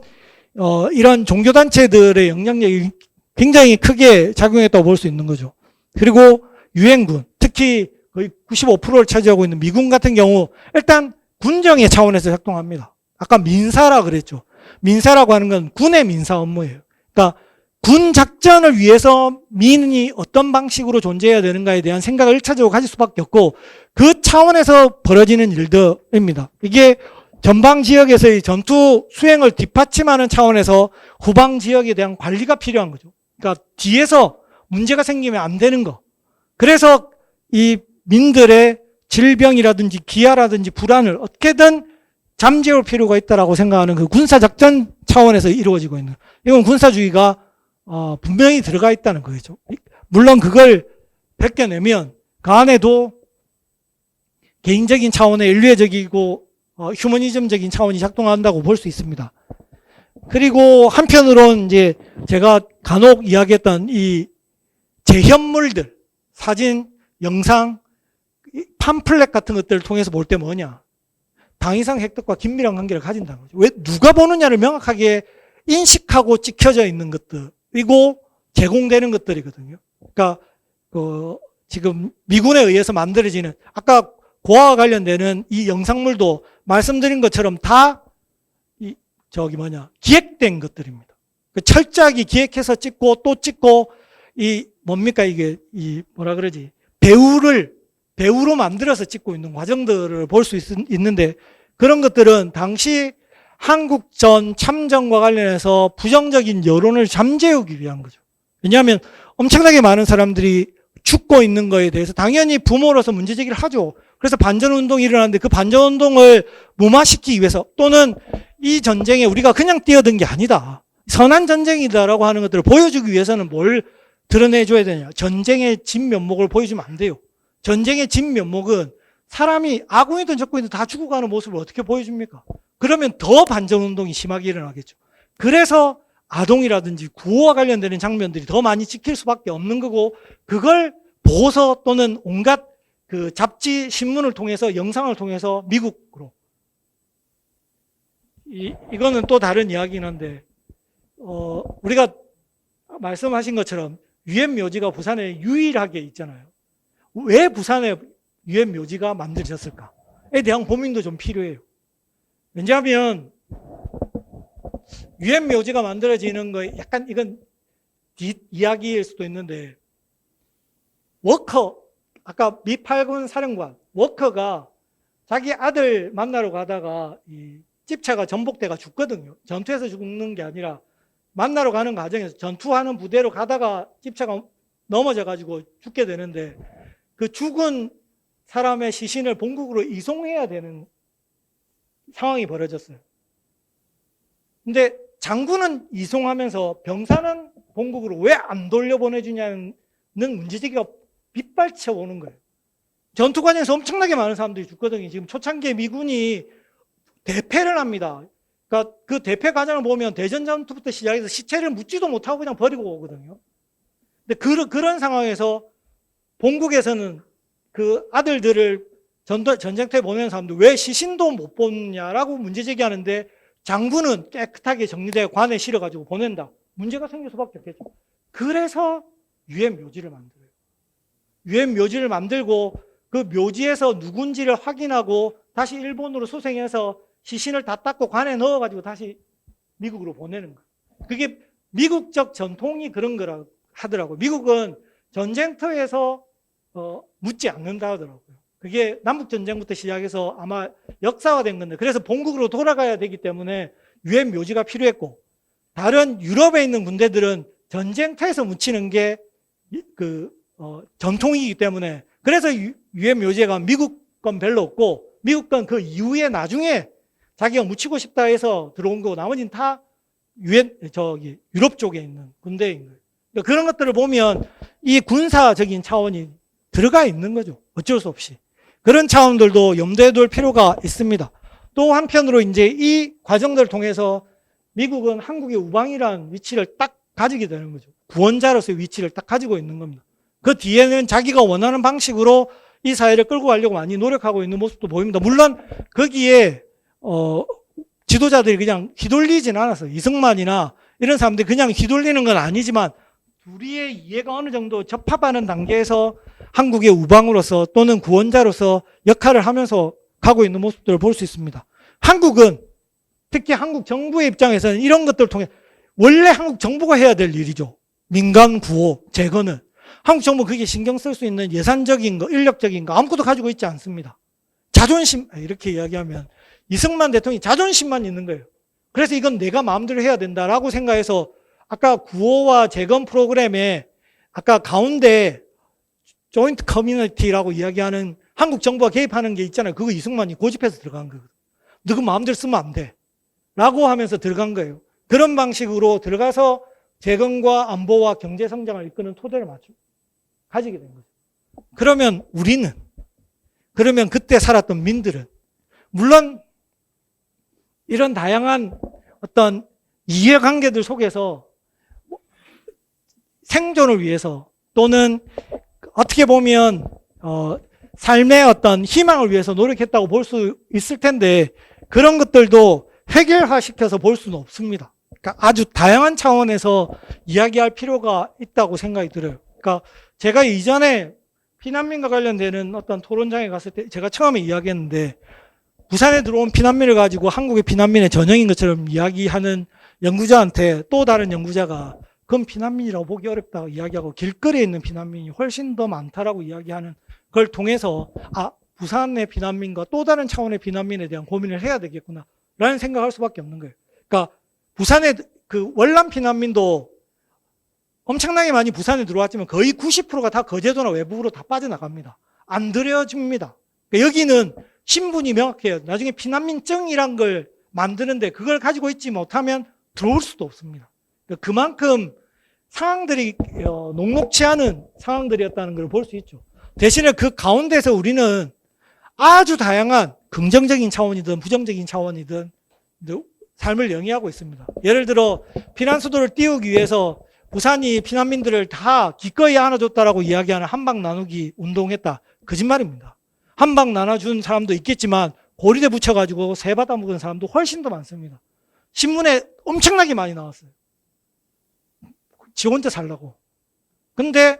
이런 종교단체들의 영향력이 굉장히 크게 작용했다고 볼 수 있는 거죠. 그리고 유엔군, 특히 거의 95%를 차지하고 있는 미군 같은 경우 일단 군정의 차원에서 작동합니다. 아까 민사라 그랬죠. 민사라고 하는 건 군의 민사 업무예요. 그러니까 군 작전을 위해서 민이 어떤 방식으로 존재해야 되는가에 대한 생각을 1차적으로 가질 수밖에 없고 그 차원에서 벌어지는 일들입니다. 이게 전방 지역에서의 전투 수행을 뒷받침하는 차원에서 후방 지역에 대한 관리가 필요한 거죠. 그러니까 뒤에서 문제가 생기면 안 되는 거. 그래서 이 민들의 질병이라든지 기아라든지 불안을 어떻게든 잠재울 필요가 있다라고 생각하는 그 군사작전 차원에서 이루어지고 있는 이건 군사주의가 분명히 들어가 있다는 거죠. 물론 그걸 벗겨내면 그 안에도 개인적인 차원의 인류애적이고 휴머니즘적인 차원이 작동한다고 볼 수 있습니다. 그리고 한편으로는 이제 제가 간혹 이야기했던 이 재현물들, 사진, 영상, 팜플렛 같은 것들을 통해서 볼 때 뭐냐? 당위상 획득과 긴밀한 관계를 가진다는 거죠. 왜 누가 보느냐를 명확하게 인식하고 찍혀져 있는 것들이고 제공되는 것들이거든요. 그러니까 지금 미군에 의해서 만들어지는 아까 고아와 관련되는 이 영상물도 말씀드린 것처럼 다 기획된 것들입니다. 철저하게 기획해서 찍고 또 찍고 이게 배우로 만들어서 찍고 있는 과정들을 볼 수 있는데 그런 것들은 당시 한국전 참전과 관련해서 부정적인 여론을 잠재우기 위한 거죠. 왜냐하면 엄청나게 많은 사람들이 죽고 있는 거에 대해서 당연히 부모로서 문제제기를 하죠. 그래서 반전운동이 일어나는데 그 반전운동을 무마시키기 위해서 또는 이 전쟁에 우리가 그냥 뛰어든 게 아니다. 선한 전쟁이다라고 하는 것들을 보여주기 위해서는 뭘 드러내줘야 되냐. 전쟁의 진면목을 보여주면 안 돼요. 전쟁의 진면목은 사람이 아군이든 적군이든 다 죽어가는 모습을 어떻게 보여줍니까? 그러면 더 반전운동이 심하게 일어나겠죠. 그래서 아동이라든지 구호와 관련되는 장면들이 더 많이 찍힐 수밖에 없는 거고 그걸 보고서 또는 온갖 그 잡지, 신문을 통해서 영상을 통해서 미국으로 이거는 또 다른 이야기긴 한데 우리가 말씀하신 것처럼 유엔 묘지가 부산에 유일하게 있잖아요. 왜 부산에 유엔 묘지가 만들어졌을까에 대한 고민도 좀 필요해요. 왜냐하면 유엔 묘지가 만들어지는 거에 약간 이건 뒷이야기일 수도 있는데 아까 미 8군 사령관 워커가 자기 아들 만나러 가다가 이 집차가 전복대가 죽거든요. 전투에서 죽는 게 아니라 만나러 가는 과정에서 전투하는 부대로 가다가 집차가 넘어져가지고 죽게 되는데 그 죽은 사람의 시신을 본국으로 이송해야 되는 상황이 벌어졌어요. 근데 장군은 이송하면서 병사는 본국으로 왜 안 돌려보내주냐는 문제제기가 빗발쳐 오는 거예요. 전투 과정에서 엄청나게 많은 사람들이 죽거든요. 지금 초창기에 미군이 대패를 합니다. 그러니까 그 대패 과정을 보면 대전 전투부터 시작해서 시체를 묻지도 못하고 그냥 버리고 오거든요. 근데 그런 상황에서 본국에서는 그 아들들을 전쟁터에 보내는 사람들 왜 시신도 못 보냐라고 문제제기하는데 장군은 깨끗하게 정리되어 관에 실어가지고 보낸다. 문제가 생길 수밖에 없겠죠. 그래서 유엔 묘지를 만들어요. 유엔 묘지를 만들고 그 묘지에서 누군지를 확인하고 다시 일본으로 수송해서 시신을 다 닦고 관에 넣어가지고 다시 미국으로 보내는 거예요. 그게 미국적 전통이 그런 거라 하더라고요. 미국은 전쟁터에서 묻지 않는다 하더라고요. 그게 남북전쟁부터 시작해서 아마 역사화된 건데 그래서 본국으로 돌아가야 되기 때문에 유엔 묘지가 필요했고 다른 유럽에 있는 군대들은 전쟁터에서 묻히는 게 전통이기 때문에 그래서 유엔 묘지가 미국 건 별로 없고 미국 건 그 이후에 나중에 자기가 묻히고 싶다 해서 들어온 거고 나머지는 다 유럽 쪽에 있는 군대인 거예요. 그러니까 그런 것들을 보면 이 군사적인 차원이 들어가 있는 거죠. 어쩔 수 없이. 그런 차원들도 염두에 둘 필요가 있습니다. 또 한편으로 이제 이 과정들을 통해서 미국은 한국의 우방이라는 위치를 딱 가지게 되는 거죠. 구원자로서의 위치를 딱 가지고 있는 겁니다. 그 뒤에는 자기가 원하는 방식으로 이 사회를 끌고 가려고 많이 노력하고 있는 모습도 보입니다. 물론 거기에 지도자들이 그냥 휘둘리진 않았어요. 이승만이나 이런 사람들이 그냥 휘둘리는 건 아니지만 둘이의 이해가 어느 정도 접합하는 단계에서 한국의 우방으로서 또는 구원자로서 역할을 하면서 가고 있는 모습들을 볼 수 있습니다. 한국은 특히 한국 정부의 입장에서는 이런 것들을 통해 원래 한국 정부가 해야 될 일이죠. 민간 구호, 재건은. 한국 정부 그게 신경 쓸 수 있는 예산적인 거, 인력적인 거 아무것도 가지고 있지 않습니다. 자존심, 이렇게 이야기하면 이승만 대통령이 자존심만 있는 거예요. 그래서 이건 내가 마음대로 해야 된다라고 생각해서 아까 구호와 재건 프로그램에 아까 가운데 조인트 커뮤니티라고 이야기하는 한국 정부가 개입하는 게 있잖아요. 그거 이승만이 고집해서 들어간 거거든요. 너그 마음대로 쓰면 안 돼. 라고 하면서 들어간 거예요. 그런 방식으로 들어가서 재건과 안보와 경제 성장을 이끄는 토대를 가지게 된 거죠. 그러면 그러면 그때 살았던 민들은 물론 이런 다양한 어떤 이해관계들 속에서 생존을 위해서 또는 어떻게 보면 삶의 어떤 희망을 위해서 노력했다고 볼 수 있을 텐데 그런 것들도 해결화시켜서 볼 수는 없습니다. 그러니까 아주 다양한 차원에서 이야기할 필요가 있다고 생각이 들어요. 그러니까 제가 이전에 피난민과 관련되는 어떤 토론장에 갔을 때 제가 처음에 이야기했는데 부산에 들어온 피난민을 가지고 한국의 피난민의 전형인 것처럼 이야기하는 연구자한테 또 다른 연구자가 그건 피난민이라고 보기 어렵다고 이야기하고 길거리에 있는 피난민이 훨씬 더 많다라고 이야기하는 걸 통해서 부산의 피난민과 또 다른 차원의 피난민에 대한 고민을 해야 되겠구나 라는 생각을 할 수밖에 없는 거예요. 그러니까 부산의 그 월남 피난민도 엄청나게 많이 부산에 들어왔지만 거의 90%가 다 거제도나 외국으로 다 빠져나갑니다. 안 들여집니다. 그러니까 여기는 신분이 명확해요. 나중에 피난민증이란 걸 만드는데 그걸 가지고 있지 못하면 들어올 수도 없습니다. 그러니까 그만큼 상황들이 녹록치 않은 상황들이었다는 걸 볼 수 있죠. 대신에 그 가운데서 우리는 아주 다양한 긍정적인 차원이든 부정적인 차원이든 삶을 영위하고 있습니다. 예를 들어 피난 수도를 띄우기 위해서 부산이 피난민들을 다 기꺼이 안아줬다라고 이야기하는 한방 나누기 운동했다. 거짓말입니다. 한방 나눠준 사람도 있겠지만 고리대 붙여가지고 새 받아 먹은 사람도 훨씬 더 많습니다. 신문에 엄청나게 많이 나왔어요. 지 혼자 살라고. 근데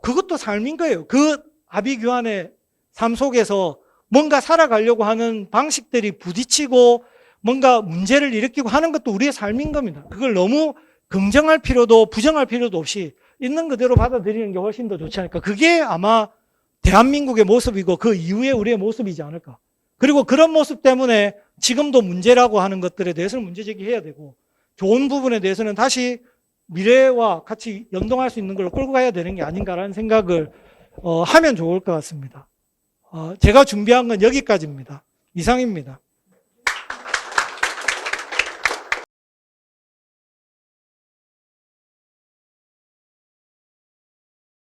그것도 삶인 거예요. 그 아비규환의 삶 속에서 뭔가 살아가려고 하는 방식들이 부딪히고 뭔가 문제를 일으키고 하는 것도 우리의 삶인 겁니다. 그걸 너무 긍정할 필요도 부정할 필요도 없이 있는 그대로 받아들이는 게 훨씬 더 좋지 않을까. 그게 아마 대한민국의 모습이고 그 이후에 우리의 모습이지 않을까. 그리고 그런 모습 때문에 지금도 문제라고 하는 것들에 대해서는 문제 제기해야 되고 좋은 부분에 대해서는 다시 미래와 같이 연동할 수 있는 걸 끌고 가야 되는 게 아닌가라는 생각을 하면 좋을 것 같습니다. 제가 준비한 건 여기까지입니다. 이상입니다.